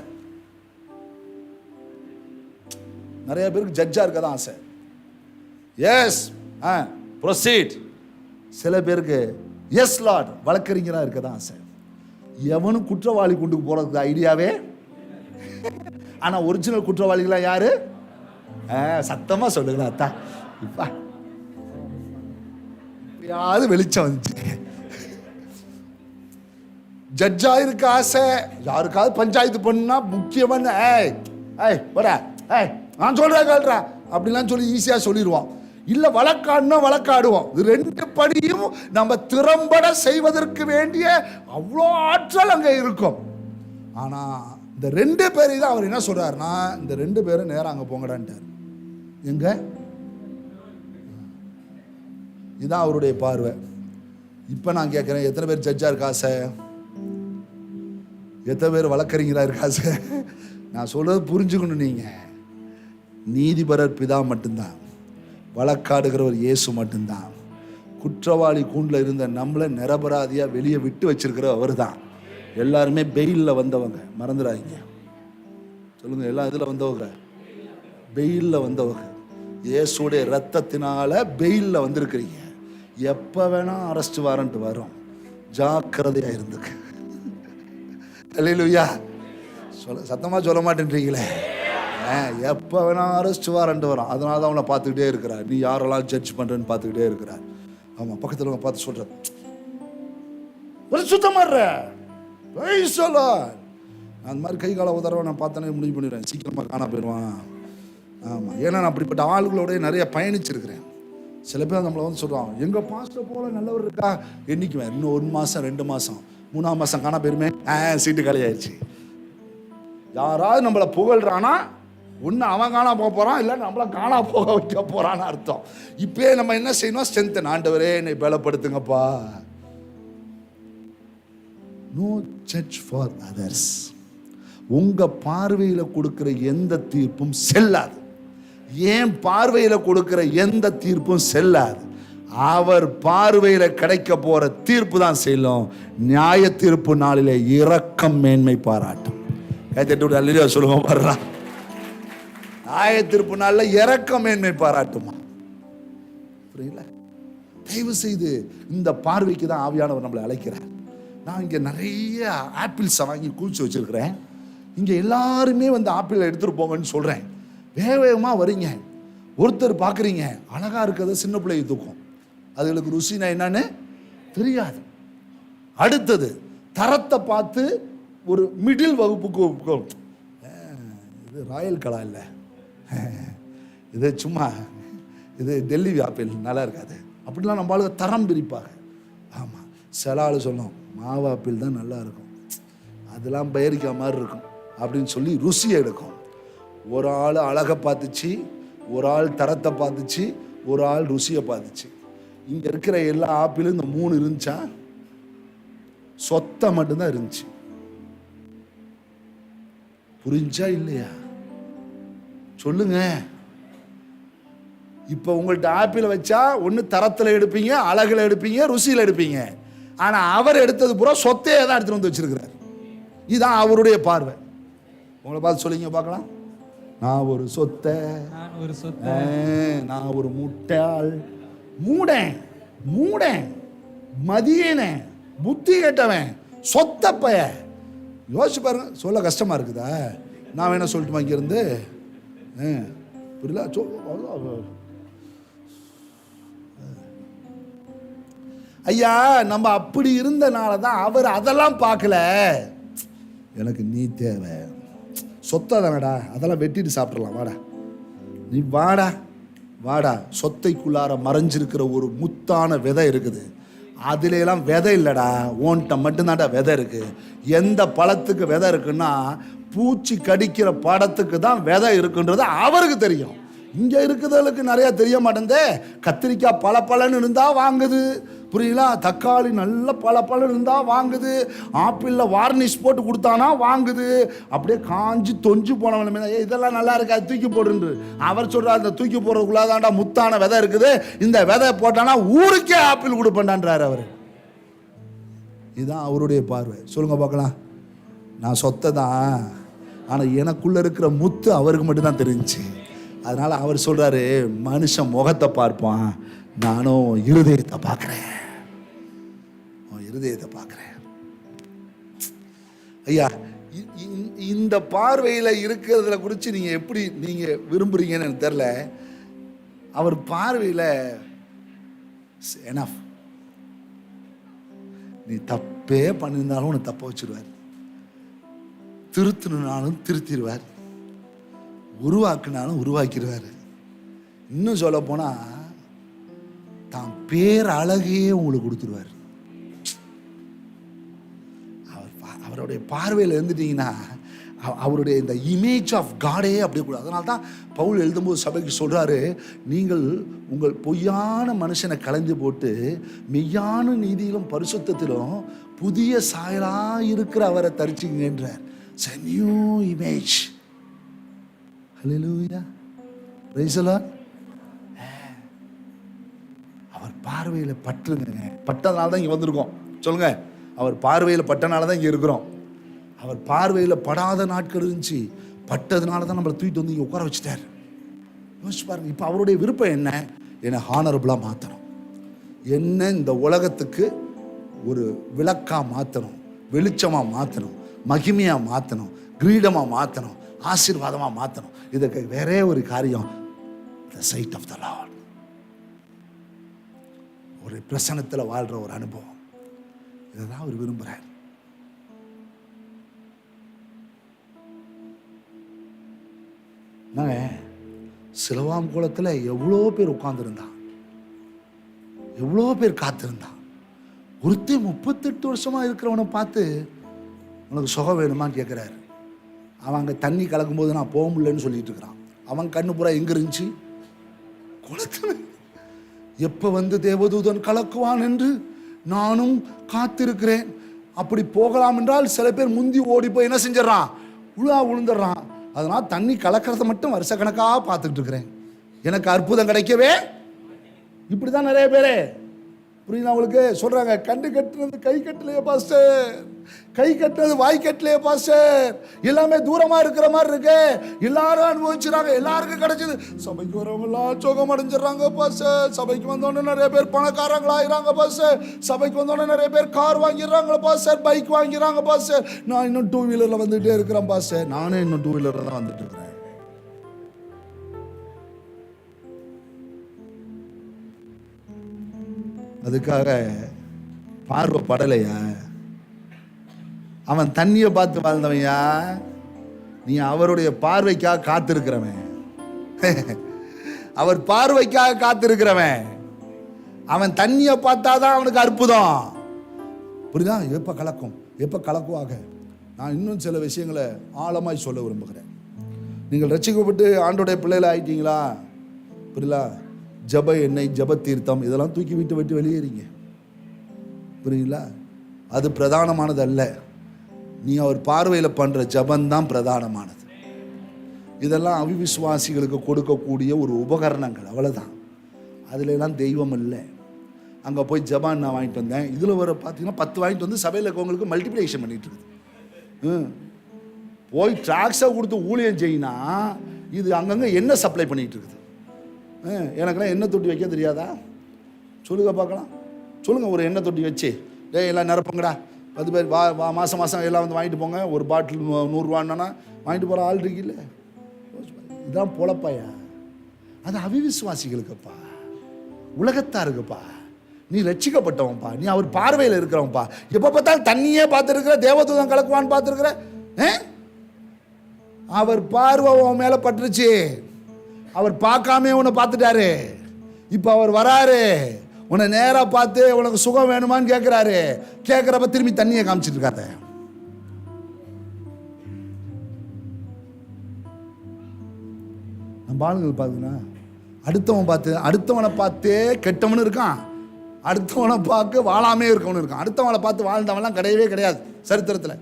நிறைய பேருக்கு ஜட்ஜாக இருக்க தான் ஆசை. Yes proceed. சில பேருக்கு எஸ் லார்ட் வழக்கறிஞராக இருக்க தான் ஆசை. எவனும் குற்றவாளி கொண்டு போகிறதுக்கு ஐடியாவே. ஆனால் ஒரிஜினல் குற்றவாளிகளாம் யாரு? சத்தமாக சொல்லுங்களா அத்தா, இப்போ யாரு வெளிச்சம் வந்துச்சு. ஜட்ஜா இருக்க ஆசை. யாருக்காவது பஞ்சாயத்து பண்ணுனா முக்கியமான நான் சொல்றேன் கேள்றா அப்படிலாம் சொல்லி ஈஸியாக சொல்லிடுவான். இல்ல வழக்காடுனா வழக்காடுவோம். இது ரெண்டு படியும் நம்ம திறம்பட செய்வதற்கு வேண்டிய அவ்வளோ ஆற்றல் அங்க இருக்கும். ஆனா இந்த ரெண்டு பேரையும் தான் அவர் என்ன சொல்றாருன்னா, இந்த ரெண்டு பேரும் நேரம் அங்க போங்கடான்ட்டார். எங்க? இதுதான் அவருடைய பார்வை. இப்ப நான் கேட்கிறேன், எத்தனை பேர் ஜட்ஜா இருக்கா சார்? எத்தனை பேர் வழக்கறிஞரா இருக்கா சார்? நான் சொல்றது புரிஞ்சுக்கணும். நீங்க நீதிபரர் பிதா மட்டும்தான், வழக்காடுகிறவர் இயேசு மட்டும்தான். குற்றவாளி கூண்டில் இருந்த நம்மளை நிரபராதியா வெளியே விட்டு வச்சிருக்கிற அவர் தான். எல்லாருமே பெயிலில் வந்தவங்க, மறந்துடாதீங்க. சொல்லுங்க, எல்லாம் இதில் வந்தவங்க, பெயிலில் வந்தவங்க. இயேசுடைய ரத்தத்தினால பெயிலில் வந்திருக்கிறீங்க. எப்போ வேணா அரெஸ்ட் வாரண்ட் வரும், ஜாக்கிரதையா இருந்துக்க. அல்லேலூயா. சத்தமாக சொல்ல மாட்டேன்றீங்களே. எப்போ வேணா அரெஸ்ட் வாரண்ட் வரும். அதனால தான் அவனை பார்த்துக்கிட்டே இருக்கிறார். நீ யாரெல்லாம் ஜட்ஜ் பண்ணுறன்னு பார்த்துக்கிட்டே இருக்கிறார். ஆமாம், பக்கத்தில் பார்த்து சொல்கிற ஒரு சுத்தமாடுற அந்த மாதிரி கை கால உதறவை நான் பார்த்தனே முடிவு பண்ணிடுறேன், சீக்கிரமாக காண போயிடுவான். ஆமாம், ஏன்னா நான் அப்படிப்பட்ட ஆளுகளோடய நிறைய பயணிச்சிருக்கிறேன். சில பேர் நம்மளை வந்து சொல்கிறான், எங்கள் பாஸ்டர் போல நல்லவர் இருக்கா, எண்ணிக்குவேன். இன்னும் 1 மாதம் 2 மாதம் 3ஆம் மாதம் காண போயிருமே, சீட்டு காலியாயிடுச்சு. யாராவது நம்மளை புகழ்றானா, ஒன்று அவன் காணா போக போகிறான், இல்லை நம்மளை காணா போக வைக்க போகிறான்னு அர்த்தம். இப்போயே நம்ம என்ன செய்யணும்? ஸ்ட்ரென்த்தன். ஆண்டவரே என்னை பலப்படுத்துங்கப்பா. No judge for others. உங்கள் பார்வையில் கொடுக்குற எந்த தீர்ப்பும் செல்லாது. ஏன் பார்வையில் கொடுக்குற எந்த தீர்ப்பும் செல்லாது. அவர் பார்வையில் கிடைக்க போகிற தீர்ப்பு தான் செல்லும். நியாய தீர்ப்பு நாளிலே இரக்கம் மேன்மை பாராட்டும். கைத்தட்டு அல்லேலூயா சொல்லுங்க பாருடா. நியாய தீர்ப்பு நாளில் இரக்கம் மேன்மை பாராட்டுமா? புரியுங்களா? தயவு செய்து இந்த பார்வைக்கு தான் ஆவியானவர் நம்மளை அழைக்கிறார். நான் இங்கே நிறைய ஆப்பிள்ஸை வாங்கி குளிச்சு வச்சிருக்கிறேன். இங்கே எல்லாருமே வந்து ஆப்பிள் எடுத்துகிட்டு போங்கன்னு சொல்கிறேன். வேக வேகமாக வரீங்க. ஒருத்தர் பார்க்குறீங்க, அழகாக இருக்கிறத சின்ன பிள்ளையை தூக்கும். அதுகளுக்கு ருசினா என்னன்னு தெரியாது. அடுத்தது தரத்தை பார்த்து ஒரு மிடில் வகுப்புக்கு, இது ராயல் கலா இல்லை, இது சும்மா இது டெல்லி ஆப்பிள் நல்லா இருக்காது அப்படிலாம் நம்மளுக்கு தரம் பிரிப்பாங்க. ஆமாம், சில ஆள் சொல்லும் மாவு ஆப்பிள் தான் நல்லா இருக்கும், அதெல்லாம் பயிரிக்கா மாதிரி இருக்கும் அப்படின்னு சொல்லி ருசியை எடுக்கும். ஒரு ஆள் அழகை பார்த்துச்சு, ஒரு ஆள் தரத்தை பார்த்துச்சு, ஒரு ஆள் ருசியை பார்த்துச்சு. இங்கே இருக்கிற எல்லா ஆப்பிளும் இந்த 3 இருந்துச்சா? சொத்தை மட்டும்தான் இருந்துச்சு. புரிஞ்சா இல்லையா? சொல்லுங்க. இப்போ உங்கள்கிட்ட ஆப்பிள் வச்சா ஒன்று தரத்தில் எடுப்பீங்க, அழகில் எடுப்பீங்க, ருசியில் எடுப்பீங்க. ஆனால் அவர் எடுத்தது பூரா சொத்தையே தான் எடுத்துகிட்டு வந்து வச்சிருக்கிறார். இதுதான் அவருடைய பார்வை. உங்களை பார்த்து சொல்லிங்க பார்க்கலாம். நான் ஒரு சொத்தை, நான் ஒரு முட்டாள், மூடன் மதியனே, புத்தி கேட்டவன், சொத்தப்பைய. யோசிச்சு பாருங்க. சொல்ல கஷ்டமா இருக்குதா? நான் வேணா சொல்லட்டுமா இங்கிருந்து? புரியல? ஐயா, நம்ம அப்படி இருந்தனால தான் அவர் அதெல்லாம் பார்க்கல. எனக்கு நீ தேவை, சொத்தை தானடா, அதெல்லாம் வெட்டிட்டு சாப்பிடலாம், வாடா நீ வாடா வாடா. சொத்தைக்குள்ளார மறைஞ்சிருக்கிற ஒரு முத்தான விதை இருக்குது. அதுல எல்லாம் விதை இல்லடா, ஓன்ட்ட மட்டும்தான்டா விதை இருக்கு. எந்த பழத்துக்கு விதை இருக்குன்னா பூச்சி கடிக்கிற பழத்துக்கு தான் விதை இருக்குன்றது அவருக்கு தெரியும். இங்க இருக்குதலுக்கு நிறைய தெரிய மாட்டேங்குதே. கத்திரிக்காய் பல பலன்னு இருந்தா வாங்குது, புரியுங்களா? தக்காளி நல்ல பல பலன்னு இருந்தா வாங்குது, ஆப்பிளில் வார்னிஷ் போட்டு கொடுத்தானா வாங்குது. அப்படியே காஞ்சி தொஞ்சு போனவன் இதெல்லாம் நல்லா இருக்காது, தூக்கி போடுன்று அவர் சொல்றாரு. இந்த தூக்கி போடுறதுக்குள்ளாதான்டா முத்தான விதை இருக்குது, இந்த விதை போட்டானா ஊருக்கே ஆப்பிள் கொடுப்பேன்டான்றாரு அவர். இதுதான் அவருடைய பார்வை. சொல்லுங்க பார்க்கலாம். நான் சொத்தை தான், ஆனால் எனக்குள்ள இருக்கிற முத்து அவருக்கு மட்டும்தான் தெரிஞ்சுச்சு. அதனால அவர் சொல்றாரு, மனுஷன் முகத்தை பார்ப்பான், நானும் இருதயத்தை பார்க்கிறேன், இருதயத்தை பார்க்கிறேன். ஐயா, இந்த பார்வையில் இருக்கிறதுல குறித்து நீங்க எப்படி நீங்க விரும்புறீங்கன்னு எனக்கு தெரியல. அவர் பார்வையில் எனஃப். நீ தப்பே பண்ணியிருந்தாலும் உன்னை தப்ப வச்சிருவார், திருத்தினாலும் திருத்திடுவார், உருவாக்குனாலும் உருவாக்கிடுவார். இன்னும் சொல்ல போனா பேர் அழகையே உங்களுக்கு கொடுத்துருவார். அவருடைய பார்வையில் இருந்துட்டீங்கன்னா அவருடைய இந்த இமேஜ் ஆஃப் காடே அப்படியே கூட. அதனால தான் பவுல் எழுதும்போது சபைக்கு சொல்றாரு, நீங்கள் உங்கள் பொய்யான மனுஷனை களைந்து போட்டு மெய்யான நீதியிலும் பரிசுத்தத்திலும் புதிய சாயலா இருக்கிற அவரை தரிச்சிங்கன்றார். New image. Hallelujah, praise the Lord. அவர் பார்வையில் பற்றுங்க. பட்டதுனால தான் இங்கே வந்திருக்கோம். சொல்லுங்க, அவர் பார்வையில் பட்டனால தான் இங்கே இருக்கிறோம். அவர் பார்வையில் படாத நாட்கள் இருந்துச்சு, பட்டதுனால தான் நம்மளை தூக்கிட்டு வந்து இங்கே உட்கார வச்சுட்டார். யோசிச்சு பாருங்க. இப்போ அவருடைய விருப்பம் என்ன? என்னை ஹானரபுளாக மாற்றணும், என்ன இந்த உலகத்துக்கு ஒரு விளக்காக மாற்றணும், வெளிச்சமாக மாற்றணும், மகிமையாக மாற்றணும், கிரீடமாக மாற்றணும், ஆசீர்வாதமாக மாற்றணும். இதுக்கு வேறே ஒரு காரியம், த சைட் ஆஃப் த லார்ட். ஒரு பிரசன்னத்தில் வாழ்கிற ஒரு அனுபவம். இதை தான் அவர் விரும்புகிறார். சிலவாம் குளத்தில் எவ்வளோ பேர் உட்கார்ந்துருந்தான், எவ்வளோ பேர் காத்திருந்தான். ஒருத்தி 38 வருஷமா இருக்கிறவனை பார்த்து உனக்கு சுகம் வேணுமான்னு கேட்குறாரு. அவன் அங்கே தண்ணி கலக்கும்போது நான் போக முடியலன்னு சொல்லிட்டு இருக்கிறான். அவன் கண்ணு பூரா எங்கே இருந்துச்சு? குளத்தில். எப்போ வந்து தேவதூதன் கலக்குவான் என்று நானும் காத்திருக்கிறேன். அப்படி போகலாம் என்றால் சில பேர் முந்தி ஓடி போய் என்ன செஞ்சிடறான்? விழுந்துடுறான். அதனால் தண்ணி கலக்கிறத மட்டும் வருஷக்கணக்காக பார்த்துக்கிட்டு இருக்கிறேன். எனக்கு அற்புதம் கிடைக்கவே. இப்படி தான் நிறைய பேர் புரியுது அவங்களுக்கு சொல்கிறாங்க, கண்டு கட்டுறது கை கட்டலையே பாஸ்டர், கை கட்டுறது வாய் கட்டலையே பாஸ்டர், எல்லாமே தூரமாக இருக்கிற மாதிரி இருக்கு, எல்லாரும் அனுபவிச்சுறாங்க, எல்லாருக்கும் கிடைச்சது. சபைக்கு வரவங்களாம் சுகம் அடைஞ்சிடறாங்க பாஸ்டர், சபைக்கு வந்தோடனே நிறைய பேர் பணக்காரங்களாகிறாங்க பாஸ்டர், சபைக்கு வந்தோடனே நிறைய பேர் கார் வாங்கிடுறாங்களா பாஸ்டர், பைக் வாங்கிறாங்க பாஸ்டர். நான் இன்னும் 2 வீலரில் வந்துகிட்டே இருக்கிறேன் பாஸ்டர். நானே இன்னும் 2 வீலரில் தான் வந்துட்டு இருக்கிறேன். அதுக்காக பார்வை படலையா? அவன் தண்ணியை பார்த்து வாழ்ந்தவையா, நீ அவருடைய பார்வைக்காக காத்திருக்கிறவன். அவர் பார்வைக்காக காத்திருக்கிறவன். அவன் தண்ணியை பார்த்தாதான் அவனுக்கு அற்புதம். புரியுதா? எப்போ கலக்கும், எப்போ கலக்குவாங்க. நான் இன்னும் சில விஷயங்களை ஆழமாய் சொல்ல விரும்புகிறேன். நீங்கள் ரட்சிக்கப்பட்டு ஆண்டோடைய பிள்ளைகளை ஆயிட்டீங்களா? புரியல? ஜப எண்ணெய், ஜப தீர்த்தம் இதெல்லாம் தூக்கி விட்டு வெளியேறீங்க. புரியுங்களா? அது பிரதானமானது அல்ல. நீ அவர் பார்வையில் பண்ணுற ஜபந்தான் பிரதானமானது. இதெல்லாம் அவிவிசுவாசிகளுக்கு கொடுக்கக்கூடிய ஒரு உபகரணங்கள், அவ்வளோதான். அதுல எல்லாம் தெய்வம் இல்லை. அங்கே போய் ஜபான் நான் வாங்கிட்டு வந்தேன், இதில் வர பார்த்தீங்கன்னா 10 வாங்கிட்டு வந்து சபையில் இருக்கவங்களுக்கு மல்டிப்ளிகேஷன் பண்ணிட்டு இருக்குது. போய் ட்ராக்ஸாக கொடுத்து ஊழியம் செய்யினா இது அங்கங்கே என்ன சப்ளை பண்ணிகிட்டு இருக்குது. எனக்கெல்லாம் எண்ணெய் தொட்டி வைக்க தெரியாதா? சொல்லுங்க பார்க்கலாம். சொல்லுங்கள், ஒரு எண்ணெய் தொட்டி வச்சு எல்லாம் நிரப்புங்கடா, 10 பேர் மாதம் எல்லாம் வந்து வாங்கிட்டு போங்க. ஒரு பாட்டில் 100 ரூபான்னா வாங்கிட்டு போகிற ஆள் இருக்குல்ல. இதுதான் பொழப்பாயா? அது அவிவிசுவாசிகளுக்குப்பா, உலகத்தாருக்குப்பா. நீ ரட்சிக்கப்பட்டவன்ப்பா, நீ அவர் பார்வையில் இருக்கிறவன்ப்பா. எப்போ பார்த்தாலும் தண்ணியே பார்த்துருக்குற, தேவதூதன் கலக்குவான்னு பார்த்துருக்குற. அவர் பார்வை உன் மேலே பட்டுருச்சு. அவர் பார்க்காம உன்னை பார்த்துட்டாரு. இப்போ அவர் வராரு, உன்னை நேராக பார்த்து உனக்கு சுகம் வேணுமான்னு கேட்குறாரு. கேட்குறப்ப திரும்பி தண்ணியை காமிச்சிட்டு இருக்காத. நம்ம ஆளுங்கள் பார்த்தீங்கன்னா அடுத்தவனை பார்த்தே கெட்டவனு இருக்கான், அடுத்தவனை பார்க்க வாழாமே இருக்கவனு இருக்கான். அடுத்தவனை பார்த்து வாழ்ந்தவன்லாம் கிடையவே கிடையாது சரித்திரத்தில்.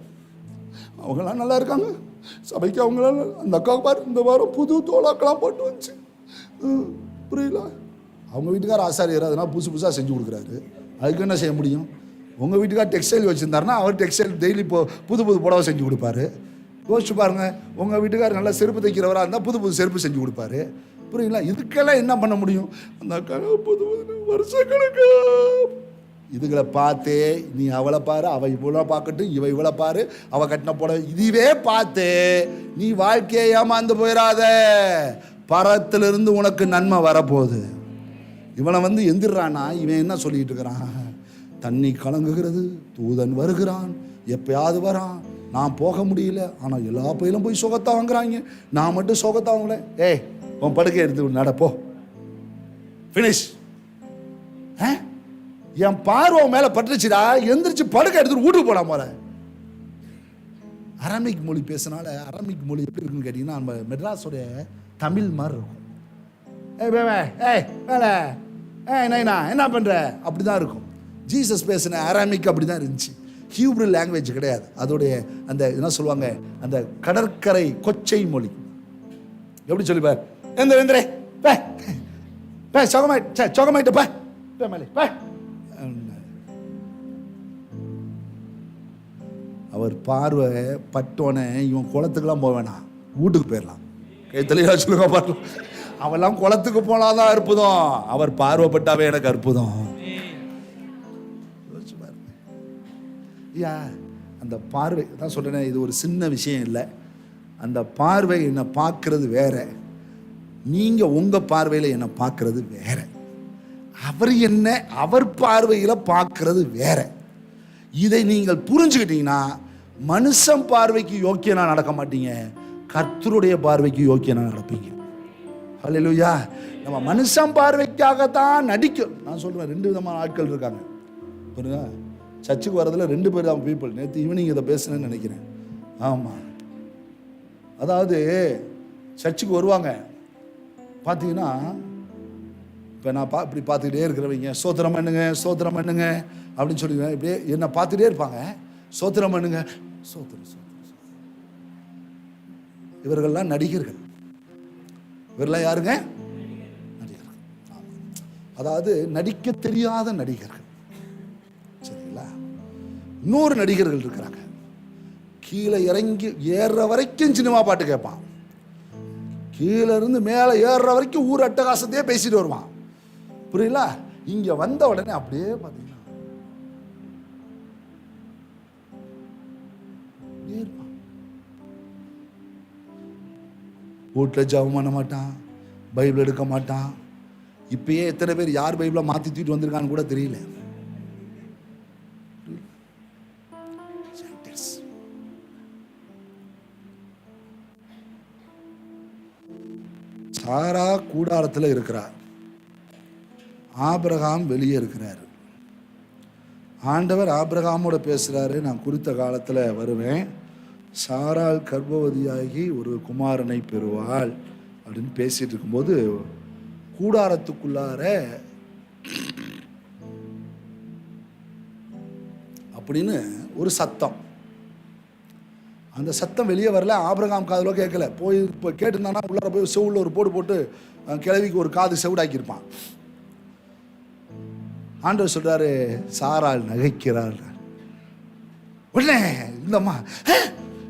அவங்களாம் நல்லா இருக்காங்க. சபைக்கு அவங்களால அந்த அக்காவுக்கு பாரு, இந்த வாரம் புது தோலாக்கெல்லாம் போட்டு வந்துச்சு. புரியல? அவங்க வீட்டுக்கார ஆசாரியர் அதனால் புதுசாக செஞ்சு கொடுக்குறாரு. அதுக்கு என்ன செய்ய முடியும்? உங்கள் வீட்டுக்கார் டெக்ஸ்டைல் வச்சுருந்தாருன்னா அவர் டெக்ஸ்டைல் டெய்லி புது புடவை செஞ்சு கொடுப்பாரு. யோசிச்சு பாருங்க, உங்கள் வீட்டுக்கார் நல்லா செருப்பு தைக்கிறவராக இருந்தால் புது செருப்பு செஞ்சு கொடுப்பாரு. புரியுங்களா? இதுக்கெல்லாம் என்ன பண்ண முடியும்? அந்த அக்கா புது வருஷக்கணக்கு இதுகளை பார்த்தே நீ அவளை பாரு, அவள் இவ்வளோ பார்க்கட்டும், இவ இவ்வளோ பாரு, அவள் கட்டின போட இதுவே பார்த்து நீ வாழ்க்கையை ஏமாந்து போயிடாத. பரத்திலிருந்து உனக்கு நன்மை வரப்போகுது. இவனை வந்து எந்திரானா, இவன் என்ன சொல்லிட்டு இருக்கிறான்? தண்ணி கலங்குகிறது, தூதன் வருகிறான், எப்பயாவது வரான், நான் போக முடியல, ஆனால் எல்லா பயிலும் போய் சுகத்தை வாங்குறாங்க, நான் மட்டும் சுகத்தை வாங்கல. உன் படுக்கை எடுத்து நடப்போ, ஃபினிஷ். என் பார்வை மேல பட்டுச்சுடா, எந்திரிச்சு படுக்க எடுத்துட்டு வீட்டுக்கு போலாம் போல. அரமிக் மொழி பேசினால, அரமிக் மொழி எப்படி இருக்குன்னு கேட்டீங்கன்னா நம்ம மெட்ராஸோடைய தமிழ் மாதிரி இருக்கும். நைனா என்ன பண்ற அப்படிதான் இருக்கும். ஜீசஸ் பேசின அரமிக் அப்படிதான் இருந்துச்சு. ஹீப்ரு லாங்குவேஜ் கிடையாது. அதோடைய அந்த என்ன சொல்லுவாங்க, அந்த கடற்கரை கொச்சை மொழி. எப்படி சொல்லிப்பார், எந்திரே சொகமாயிட்டு அவர் பார்வை பட்டோனே இவன் குளத்துக்குலாம் போக வேணாம், வீட்டுக்கு போயிடலாம். தெளிவா சொல்லுங்க பாருங்க. அவெல்லாம் குளத்துக்கு போனாதான் அற்புதம், அவர் பார்வைப்பட்டாவே எனக்கு அற்புதம். அந்த பார்வை தான் சொல்றேன், இது ஒரு சின்ன விஷயம் இல்லை. அந்த பார்வை என்னை பார்க்கறது வேற, நீங்க உங்க பார்வையில என்ன பார்க்கறது வேற. அவர் என்ன அவர் பார்வையில பார்க்கறது வேற. இதை நீங்கள் புரிஞ்சுக்கிட்டீங்கன்னா மனுஷன் பார்வைக்கு யோக்கியனா நடக்க மாட்டீங்க, கர்த்தருடைய பார்வைக்கு யோக்கியனா நடப்பீங்க. ஹல்லேலூயா. நம்ம மனுஷன் பார்வைக்காகத்தான் நடிக்கும். நான் சொல்றேன், 2 விதமான ஆட்கள் இருக்காங்க. புரியுதா? சர்ச்சுக்கு வரதுல 2 பேர் தான் பீப்புள். நேற்று ஈவினிங் இதை பேசுனேன்னு நினைக்கிறேன். ஆமாம், அதாவது சர்ச்சுக்கு வருவாங்க பார்த்தீங்கன்னா, இப்போ நான் இப்படி பார்த்துக்கிட்டே இருக்கிறவங்க சோத்திரம் பண்ணுங்க சோத்திரம் பண்ணுங்க அப்படின்னு சொல்லி இப்படியே என்னை பார்த்துட்டே இருப்பாங்க. சோத்திரம் பண்ணுங்க சோத்திரம் சோத்திரம். இவர்கள்லாம் நடிகர்கள். இவரெல்லாம் யாருங்க? நடிகர்கள். அதாவது நடிக்க தெரியாத நடிகர்கள். சரிங்களா? இன்னொரு நடிகர்கள் இருக்கிறாங்க, கீழே இறங்கி ஏறுற வரைக்கும் சினிமா பாட்டு கேட்பான், கீழே இருந்து மேலே ஏறுற வரைக்கும் ஊர் அட்டகாசத்தையே பேசிட்டு வருவான். புரியல? இங்க வந்த உடனே அப்படியே பார்த்தீங்கன்னா வீட்டில் ஜெபம் பண்ண மாட்டான், பைபிள் எடுக்க மாட்டான். இப்பயே எத்தனை பேர் யார் பைபிளை மாற்றி தூக்கிட்டு வந்திருக்கான்னு கூட தெரியல. சாரா கூடாரத்தில் இருக்கிறார், ஆபிரகாம் வெளியே இருக்கிறார். ஆண்டவர் ஆபிரகாமோட பேசுறாரு, நான் குறித்த காலத்தில் வருவேன், சாராள் கர்ப்பவதியாகி ஒரு குமாரனை பெறுவாள் அப்படின்னு பேசிட்டு இருக்கும்போது கூடாரத்துக்குள்ளார அப்படின்னு ஒரு சத்தம். அந்த சத்தம் வெளியே வரல, ஆபிரகாம் காதுல கேட்கல. போய் இப்போ கேட்டுருந்தானா உள்ளார போய் செவுள்ள ஒரு போட்டு கிழவிக்கு ஒரு காது செவிடாக்கியிருப்பான். ஆண்டவர் சொல்றாரு, சாராள் நகைக்கிறாள். உடனே இந்தம்மா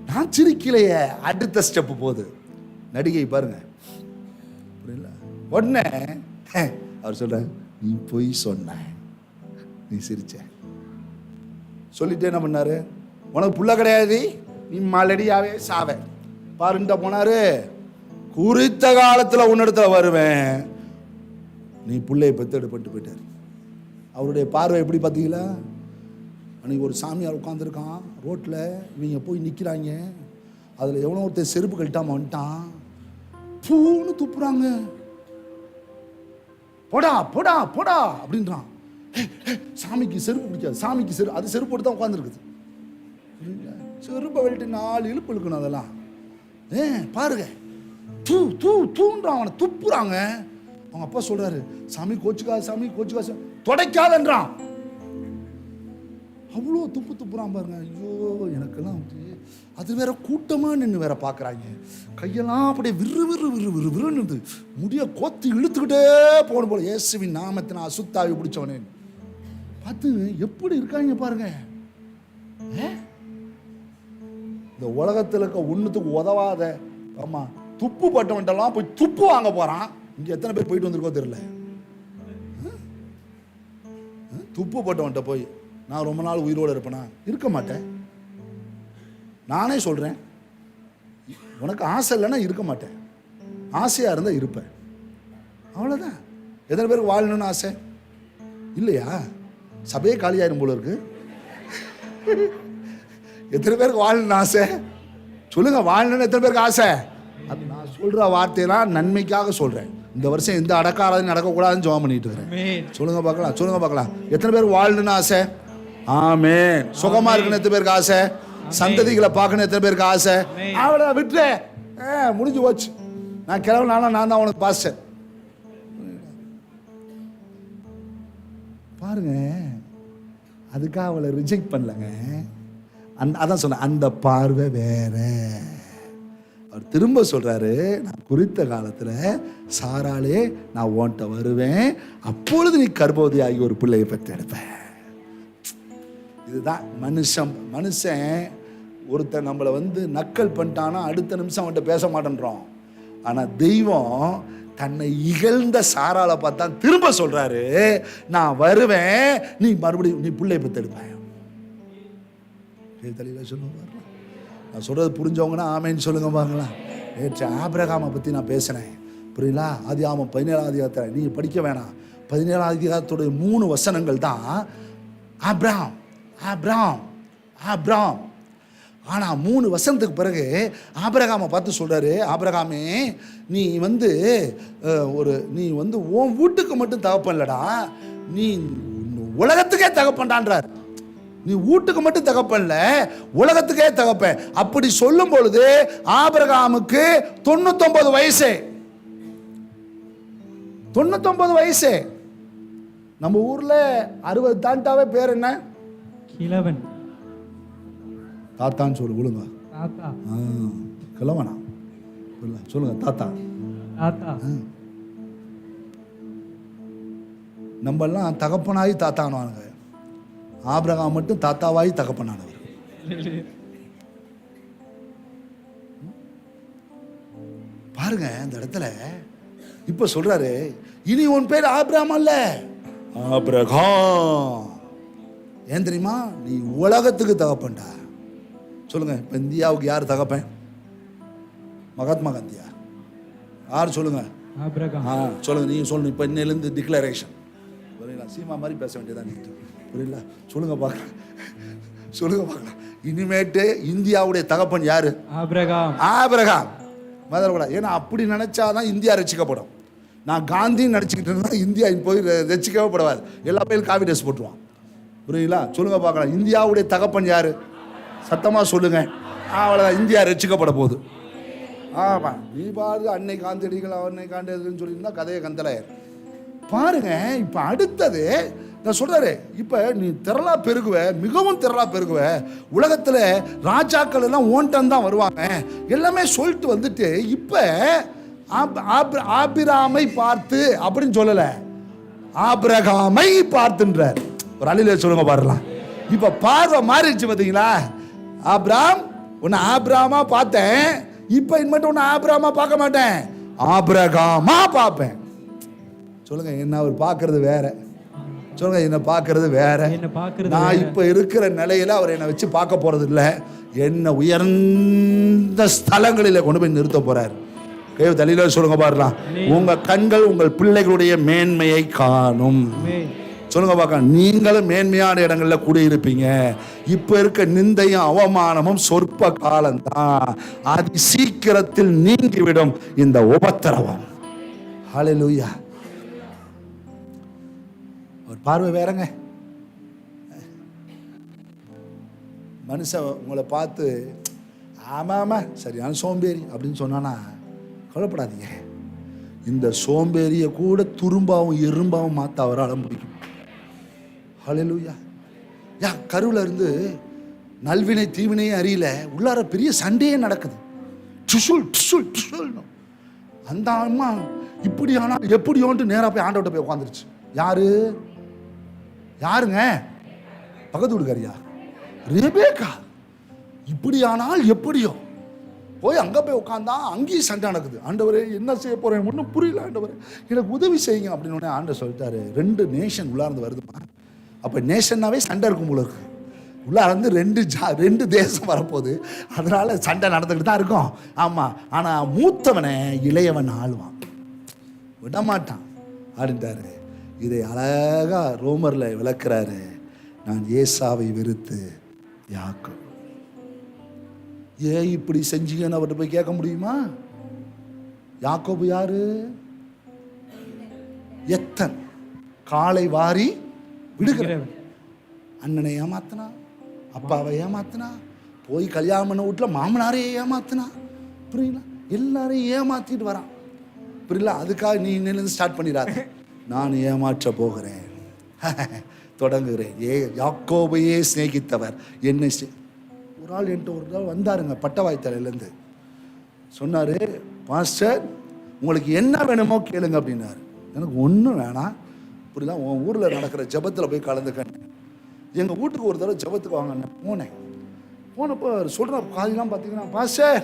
நான் சிரிக்கலையே, அடுத்த ஸ்டெப்பு போகுது. நடிகை பாருங்க, புரியல? உடனே அவர் சொல்ற, நீ பொய் சொன்ன, நீ சிரிச்ச. சொல்லிட்டு என்ன பண்ணாரு, உனக்கு புள்ள கிடையாது, நீ மலடியாவே சாவ பாருண்ட போனாரு. குறித்த காலத்தில் உன்னிடத்துல வருவேன், நீ பிள்ளையை பெத்தெடுப்பட்டு போயிட்டாரு. அவருடைய பார்வை எப்படி பார்த்தீங்களா? அன்றைக்கி ஒரு சாமியார் உட்காந்துருக்கான் ரோட்டில், இவங்க போய் நிற்கிறாங்க, அதில் எவ்வளோ ஒருத்தர் செருப்பு கழட்டாமல் வந்துட்டான், பூன்னு துப்புறாங்க, போடா போடா போடா அப்படின்றான். சாமிக்கு செருப்பு பிடிக்காது, சாமிக்கு செருப்பு, அது செருப்பு போட்டு தான் உட்காந்துருக்குது. செருப்பை வெளிட்டு 4 இழுப்பு இழுக்கணும். அதெல்லாம் பாருங்க, தூ தூ தூன்றான், அவனை துப்புறாங்க. அவங்க அப்பா சொல்றாரு, சாமி கோச்சுக்காது, சாமி கோச்சுக்காது, தொடைக்காதன்றான். அவ்வளோ துப்புறான் பாருங்க. ஐயோ, எனக்கெல்லாம் அது வேற கூட்டமா நின்று வேற பார்க்குறாங்க, கையெல்லாம் அப்படியே விறு விறு விறு விறு விறுன்னு முடிய கோத்து இழுத்துக்கிட்டே போன போல. இயேசுவின் நாமத்தின அசுத்தாவி பிடிச்சவனே பார்த்து எப்படி இருக்காங்க பாருங்க. இந்த உலகத்தில் இருக்க ஒன்றுத்துக்கு உதவாத, ஆமா, துப்பு பட்டவன்ட்டெல்லாம் போய் துப்பு வாங்க போறான். இங்க எத்தனை பேர் போயிட்டு வந்திருக்கோ தெரியல. துப்பு பட்டவன்ட்ட போய் நான் ரொம்ப நாள் உயிரோடு இருப்பேனா? இருக்க மாட்டேன். நானே சொல்றேன், உனக்கு ஆசை இல்லைன்னா இருக்க மாட்டேன், ஆசையா இருந்தா இருப்பேன், அவ்வளவுதான். எத்தனை பேருக்கு வாழணும்னு ஆசை இல்லையா? சபையே காலியாயிரும் போல இருக்கு. எத்தனை பேருக்கு வாழணும்னு ஆசை சொல்லுங்க. வாழணும்னு எத்தனை பேருக்கு ஆசை? அது நான் சொல்ற வார்த்தையெல்லாம் நன்மைக்காக சொல்றேன். இந்த வருஷம் எந்த அடக்காராதையும் நடக்கக்கூடாதுன்னு ஜெபம் பண்ணிட்டு இருக்கிறேன். ஆமென். சொல்லுங்க பார்க்கலாம். எத்தனை பேர் வாழணும்னு ஆசை? ஆமென். சுகமா இருக்கணும் எத்தனை பேருக்கு ஆசை? சந்ததிகளை பார்க்கணும் எத்தனை பேருக்கு ஆசை? அவளை விட்டு முடிஞ்சு போச்சு. நான் கிளம்பினாலும் நான் தான் உனக்கு பாஸ்டர். பாருங்க, அதுக்காக அவளை ரிஜெக்ட் பண்ணலங்க. அதான் சொன்ன அந்த பார்வை வேற. அவர் திரும்ப சொல்றாரு, நான் குறித்த காலத்துல சாராலே நான் உன்கிட்ட வருவேன், அப்பொழுது நீ கர்ப்பவதி ஆகி ஒரு பிள்ளையை பெற்றெடுப்ப. இதுதான் மனுஷன் ஒருத்தன் நம்மளை நக்கல் பண்ணிட்டானா அடுத்த நிமிஷம் அவன்கிட்ட பேச மாட்டேன்றோம். ஆனா தெய்வம் தன்னை இகழ்ந்த சாரால பார்த்தா திரும்ப சொல்றாரு, நான் வருவேன், நீ மறுபடியும் நீ பிள்ளை பெற்றெடுப்ப. சொல்லுங்க, நான் சொல்றது புரிஞ்சவங்கன்னா ஆமேன்னு சொல்லுங்க பாங்களா. நேற்று ஆபிரகாமை பத்தி நான் பேசினேன், புரியலா? ஆதியாகமம் 17ஆம் அதிகாரத்தில் நீங்க படிக்க வேணாம். 17ஆம் அதிகாரத்துடைய 3 வசனங்கள் தான் ஆபிரகாம் ஆபிரகாம் ஆபிரகாம். ஆனா 3 வசனத்துக்கு பிறகு ஆபிரகாமை பார்த்து சொல்றாரு, ஆபிரகாமே நீ நீ உன் வீட்டுக்கு மட்டும் தகப்பன் இல்லடா, நீ உலகத்துக்கே தகப்பன்டான்றார். நீ வீட்டுக்கு மட்டும் தகப்பன்ல, உலகத்துக்கே தகப்பன். அப்படி சொல்லும் பொழுது ஆபிரகாமுக்கு 99 வயசு. 99 வயசு. நம்ம ஊர்ல 60 தாண்டாவே பேர் என்ன? கிழவன். தாத்தான்னு சொல்லு, விழுங்க. தாத்தா. கிழவனா சொல்லுங்க, தாத்தா. தாத்தா. நம்ம எல்லாம் தகப்பனாகி தாத்தானுவானுங்க. ஆபிரகாம் மட்டும் தாத்தாவாகி தகப்பனானவர். பாருங்க இந்த இடத்துல இப்ப சொல்றாரு, இனி உன் பேர் ஆபிரகாம் அல்ல, ஆபிரகாம். ஏன் தெரியுமா? நீ உலகத்துக்கு தகப்பன்டா. சொல்லுங்க, இப்ப இந்தியாவுக்கு யார் தகப்பன்? மகாத்மா காந்தியா? யார் சொல்லுங்க? ஆபிரகாம். சொல்லுங்க, நீங்க சொல்லணும். இப்ப இன்னிலிருந்து டிக்ளரேஷன். சீமா மாதிரி பேச வேண்டியதான். புரியல? சொல்லுங்க பார்க்கலாம். சொல்லுங்க பார்க்கலாம். இனிமேட்டு இந்தியாவுடைய தகப்பன் யாரு? ஆபிரகாம். ஆபிரகாம். மதரக்கூடாது. ஏன்னா அப்படி நினைச்சாதான் இந்தியா ரசிக்கப்படும். நான் காந்தின்னு நினச்சிக்கிட்டு இருந்தா இந்தியா போய் ரசிக்கவே படாது. எல்லா பேரும் காவி ட்ரெஸ் போட்டுருவான். புரியுங்களா? சொல்லுங்க பார்க்கலாம். இந்தியாவுடைய தகப்பன் யாரு? சத்தமா சொல்லுங்க. அவ்வளோதான், இந்தியா ரசிக்கப்பட போகுது. ஆமாம், நீ பாரு அன்னை காந்தியடிகள் அன்னை காந்தியடிகள்னு சொல்லியிருந்தா கதையை கந்தலாயிரு. பாருங்க, இப்போ அடுத்தது நான் சொல்றாரு, இப்போ நீ திரளா பெருகுவ, மிகவும் திரளா பெருகுவ. உலகத்தில் ராஜாக்கள் எல்லாம் ஓன்டன் தான் வருவாங்க. எல்லாமே சொல்லிட்டு வந்துட்டு இப்போ ஆபிராமை பார்த்து அப்படின்னு சொல்லல, ஆபிரகாமை பார்த்துன்றார். ஒரு அழில சொல்லுங்க பாருலாம். இப்ப பார்வை மாறிடுச்சு பாத்தீங்களா? ஆபிராம், உன்னை ஆபிராமா பார்த்தேன், இப்ப இனிமேட்டு உன்னை ஆபிராமா பார்க்க மாட்டேன், ஆபிரகாமா பார்ப்பேன். சொல்லுங்க, என்ன அவர் பார்க்கறது வேற. சொல்லுங்க, என்ன பார்க்கறது வேற. நான் இப்ப இருக்கிற நிலையில அவர் என்னை வச்சு பார்க்க போறது இல்ல, என்ன உயர்ந்த ஸ்தலங்களில கொண்டு போய் நிறுத்த போறார். தலையில சொல்லுங்க பாருலாம். உங்க கண்கள் உங்கள் பிள்ளைகளுடைய மேன்மையை காணும். சொல்லுங்க பார்க்க, நீங்களும் மேன்மையான இடங்கள்ல குடியிருப்பீங்க. இப்ப இருக்க நிந்தையும் அவமானமும் சொற்ப காலம்தான், அது சீக்கிரத்தில் நீங்கிவிடும் இந்த உபத்திரவம். ஹல்லேலூயா. ஒரு பார்வை வேறங்க. மனுஷன் உங்களை பார்த்து ஆமாமா சரியான சோம்பேறி அப்படின்னு சொன்னானா கவலைப்படாதீங்க. இந்த சோம்பேறியை கூட துரும்பாவும் எறும்பாவும் மாற்ற அவரால் முடியும். ஹல்லேலூயா. யா, கருவில் இருந்து நல்வினை தீவினையும் அறியல, உள்ளார பெரிய சண்டையே நடக்குது. டுசுல் டுசுல் டுசுல். அந்த அம்மா இப்படி ஆனால் எப்படியோன்ட்டு நேராக போய் ஆண்டவட்ட போய் உட்காந்துருச்சு. யாருங்க? பக்கத்து வீட்டுக்காரியா? ரெபேக்கா. இப்படி ஆனால் எப்படியோ போய் அங்கே போய் உட்காந்தா அங்கேயும் சண்டை நடக்குது. ஆண்டவரே என்ன செய்ய போறேன், ஒன்றும் புரியல ஆண்டவரே, எனக்கு உதவி செய்யுங்க அப்படின்னு ஆண்டவர் சொல்லிட்டாரு. 2 நேஷன் உள்ளார்ந்து வருதுமா. அப்போ நேஷன்னாவே சண்டை இருக்கும் போல இருக்கு. உள்ளார்ந்து 2 தேசம் வரப்போகுது, அதனால சண்டை நடந்துக்கிட்டு தான் இருக்கும். ஆமாம், ஆனால் மூத்தவனை இளையவன் ஆளுவான், விடமாட்டான் அப்படின்ட்டாரு. இதை அழகா ரோமர்ல விளக்குறாரு. நான் ஏசாவை வெறுத்து யாக்கோபு. ஏன் இப்படி செஞ்சீங்கன்னு அவர்கிட்ட போய் கேட்க முடியுமா? யாக்கோபு யாரு? எத்தன் காலை வாரி விடுகிறவன். விடுகிறவன். அண்ணனை ஏமாத்தினா, அப்பாவை ஏமாத்தினா, போய் கல்யாணம் பண்ண வீட்டில் மாமனாரையே ஏமாத்தினா, புரியல, எல்லாரையும் ஏமாத்திட்டு வரான். புரியல, அதுக்காக நீ இன்னிலிருந்து ஸ்டார்ட் பண்ணிடாத. நான் ஏமாற்ற போகிறேன், தொடங்குகிறேன். யாக்கோபையே சிநேகித்தவர் என்னை ஒரு ஆள் என்கிட்ட ஒரு நாள் வந்தாருங்க, பட்டவாய்த்தலையிலேருந்து. சொன்னார், பாஸ்டர் உங்களுக்கு என்ன வேணுமோ கேளுங்க அப்படின்னாரு. எனக்கு ஒன்றும் வேணாம், புரியல, உன் ஊரில் நடக்கிற ஜபத்தில் போய் கலந்துக்கேன். எங்கள் வீட்டுக்கு ஒரு தடவை ஜபத்துக்கு வாங்க போனப்போ சொல்கிற காலையெல்லாம் பார்த்தீங்கன்னா, பாஸ்டர்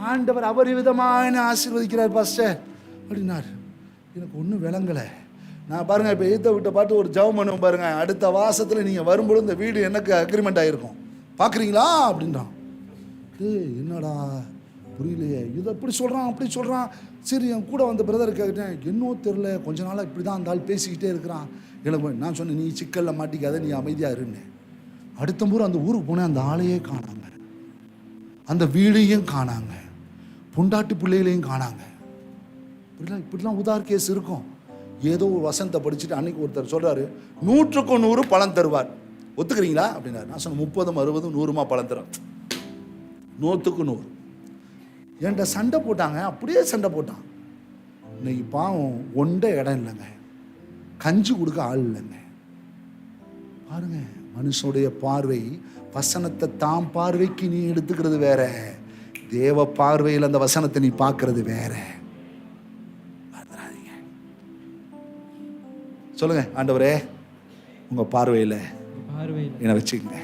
ஆண்டவர் அபரிவிதமாக என்ன ஆசீர்வதிக்கிறார் பாஸ்டர் அப்படின்னாரு. எனக்கு ஒன்றும் விளங்கலை. நான் பாருங்கள், இப்போ எய்த்த விட்ட பாட்டு ஒரு ஜபம் பண்ணுவோம் பாருங்கள், அடுத்த வாசத்தில் நீங்கள் வரும்போது இந்த வீடு எனக்கு அக்ரிமெண்ட் ஆகிருக்கும், பார்க்குறீங்களா அப்படின்றான். என்னடா புரியலையே, இது அப்படி சொல்கிறான் அப்படி சொல்கிறான். சரி, என் கூட வந்த பிரதர் கேட்டேன், என்னவோ தெரில, கொஞ்ச நாளாக இப்படி தான் அந்த ஆள் பேசிக்கிட்டே இருக்கிறான். எனக்கு நான் சொன்னேன், நீ சிக்கலில் மாட்டிக்காத, நீ அமைதியாக இருந்தேன். அடுத்த முறை அந்த ஊருக்கு போனேன், அந்த ஆளையே காணாங்க, அந்த வீடையும் காணாங்க, பொண்டாட்டி பிள்ளைகளையும் காணாங்க. இப்படிலாம் இப்படிலாம் உதார் கேஸ் இருக்கும். ஏதோ ஒரு வசனத்தை படிச்சுட்டு அன்னைக்கு ஒருத்தர் சொல்கிறாரு, 100க்கு 100 பலன் தருவார், ஒத்துக்கிறீங்களா அப்படின்னாரு. நான் சொன்னேன், 30, 60, 100 பலன் தரும், 100க்கு 100. என்கிட்ட சண்டை போட்டாங்க, அப்படியே சண்டை போட்டான். இன்னைக்கு பாவம் ஒன்றே இடம் இல்லைங்க, கஞ்சி கொடுக்க ஆள் இல்லைங்க. பாருங்க, மனுஷனுடைய பார்வை, வசனத்தை தாம் பார்வைக்கு நீ எடுத்துக்கிறது வேற, தேவ பார்வையில் அந்த வசனத்தை நீ பார்க்கறது வேற. சொல்லுங்க, ஆண்டவரே உங்க பார்வையில் என்னை வச்சுக்கங்க,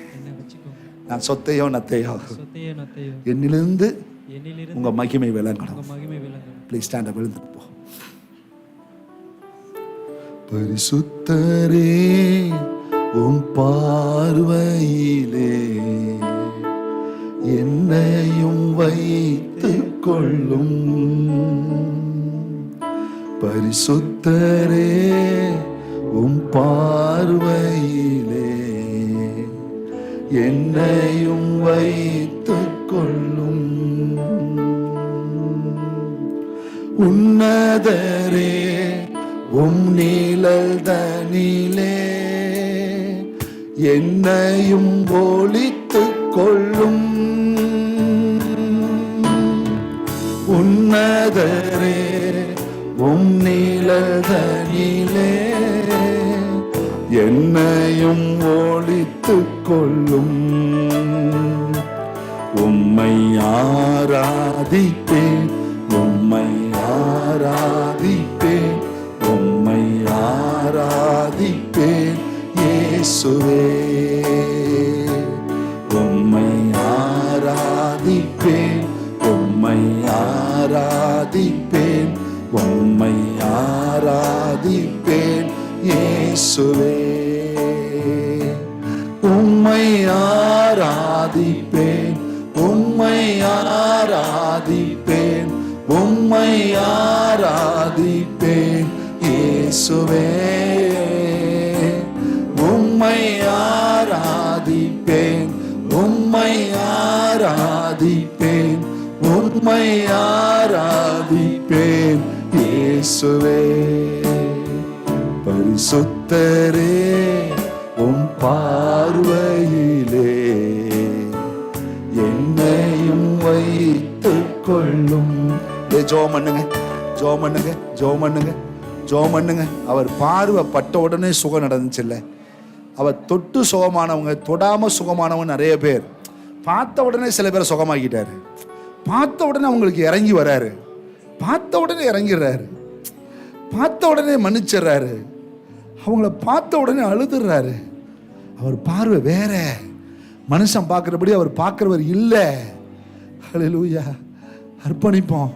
நான் சொத்தையோ நத்தையோ என்னிலிருந்து உங்க மகிமை விளங்கணும். ப்ளீஸ் ஸ்டாண்ட் அப், எழுந்துப்போம். பரிசுத்தரே உம் பார்வையிலே என்னையும் வைத்துக் கொள்ளும். பரிசுத்தரே உம் பார்வையிலே என்னையும் வைத்துக் கொள்ளும். உன்னதரே உம் நீழல் தனிலே என்னையும் ஒளித்துக் கொள்ளும். உன்னதரே உம் நீழல் தனிலே என்னையும் ஒளித்துக் கொள்ளும். உம்மை ஆராதிப்பேன், உம்மை ஆராதிப்பேன், உம்மை ஆராதிப்பேன் இயேசுவே. உம்மை ஆராதிப்பேன், உம்மை ஆராதிப்பேன், உம்மை ஆராதிப்பேன் இயேசுவே. உம்மை ஆராதிப்பேன், உம்மை ஆராதிப்பேன், உம்மை ஆராதிப்பேன் இயேசுவே. உம்மை ஆராதிப்பேன், உம்மை ஆராதிப்பேன், உம்மை ஆராதிப்பேன் இயேசுவே. பரிசுத்தரே உம் பார்வையிலே என்னையும் வைத்துக் கொள்ளும். ஜெபம் பண்ணுங்க, ஜெபம் பண்ணுங்க, ஜெபம் பண்ணுங்க, ஜெபம் பண்ணுங்க. அவர் பார்வை பட்ட உடனே சுகம் நடந்துச்சு இல்லை, அவர் தொட்டு சுகமானவங்க, தொடாம சுகமானவங்க நிறைய பேர். பார்த்த உடனே சில பேரை சுகமாக்கிட்டாரு, பார்த்த உடனே அவங்களுக்கு இறங்கி வராரு, பார்த்த உடனே இறங்கிடுறாரு, பார்த்த உடனே மன்னிச்சிடுறாரு, அவங்கள பார்த்த உடனே அழுதுறாரு. அவர் பார்வை வேற, மனுஷன் பார்க்குறபடி அவர் பார்க்குறவர் இல்லை. ஹல்லேலூயா. அர்ப்பணிப்போம்,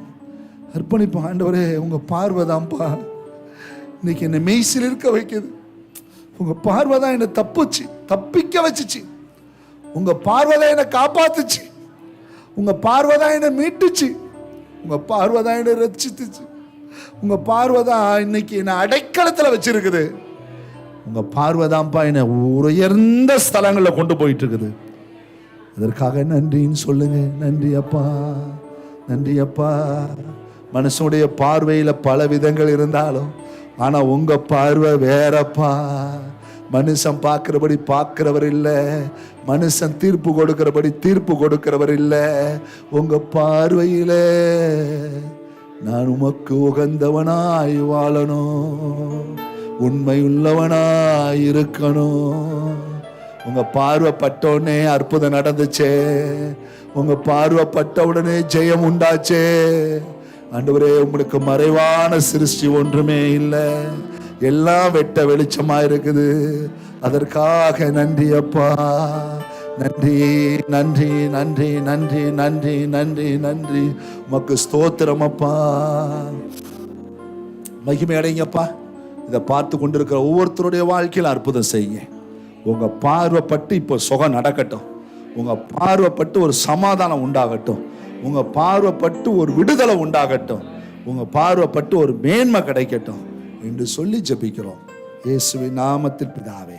அர்ப்பணிப்போம். ஆண்டவரே உங்கள் பார்வை தான்ப்பா இன்னைக்கு என்னை மெய்சில் இருக்க வைக்குது. உங்கள் பார்வை தான் என்னை தப்பிக்க வச்சுச்சு. உங்கள் பார்வை தான் என்னை காப்பாத்துச்சு. உங்கள் பார்வை தான் என்னை மீட்டுச்சு. உங்கள் பார்வை தான் என்னை ரட்சித்துச்சு. உங்கள் பார்வை தான் இன்னைக்கு என்னை அடைக்கலத்தில் வச்சிருக்குது. உங்கள் பார்வை தான்ப்பா என்னை உயர்ந்த ஸ்தலங்களில் கொண்டு போயிட்டு இருக்குது. அதற்காக நன்றின்னு சொல்லுங்க. நன்றி அப்பா, நன்றி அப்பா. மனுஷனுடைய பார்வையில் பல விதங்கள் இருந்தாலும் ஆனா உங்க பார்வை வேறப்பா. மனுஷன் பார்க்கிறபடி பார்க்கிறவர் இல்லை, மனுஷன் தீர்ப்பு கொடுக்கிறபடி தீர்ப்பு கொடுக்கிறவர் இல்லை. உங்க பார்வையில நான் உமக்கு உகந்தவனாய் வாழணும், உண்மையுள்ளவனாய் இருக்கணும். உங்க பார்வை பட்டவுடனே அற்புதம் நடந்துச்சே, உங்க பார்வை பட்ட உடனே ஜெயம் உண்டாச்சே. ஆண்டவரே, உங்களுக்கு மறைவான சிருஷ்டி ஒன்றுமே இல்லை, எல்லாம் வெட்ட வெளிச்சமா இருக்குது. அதற்காக நன்றி அப்பா, நன்றி நன்றி நன்றி நன்றி நன்றி நன்றி நன்றி. உமக்கு ஸ்தோத்திரம் அப்பா. மகிமை அடைங்கப்பா. இதை பார்த்து கொண்டிருக்கிற ஒவ்வொருத்தருடைய வாழ்க்கையில் அற்புதம் செய்யுங்க. உங்க பார்வைப்பட்டு இப்போ சுகம் நடக்கட்டும், உங்க பார்வைப்பட்டு ஒரு சமாதானம் உண்டாகட்டும், உங்க பார்வைப்பட்டு ஒரு விடுதலை உண்டாகட்டும், உங்க பார்வைப்பட்டு ஒரு மேன்மை கிடைக்கட்டும் என்று சொல்லி ஜெபிக்கிறோம் இயேசுவின் நாமத்தில் பிதாவே.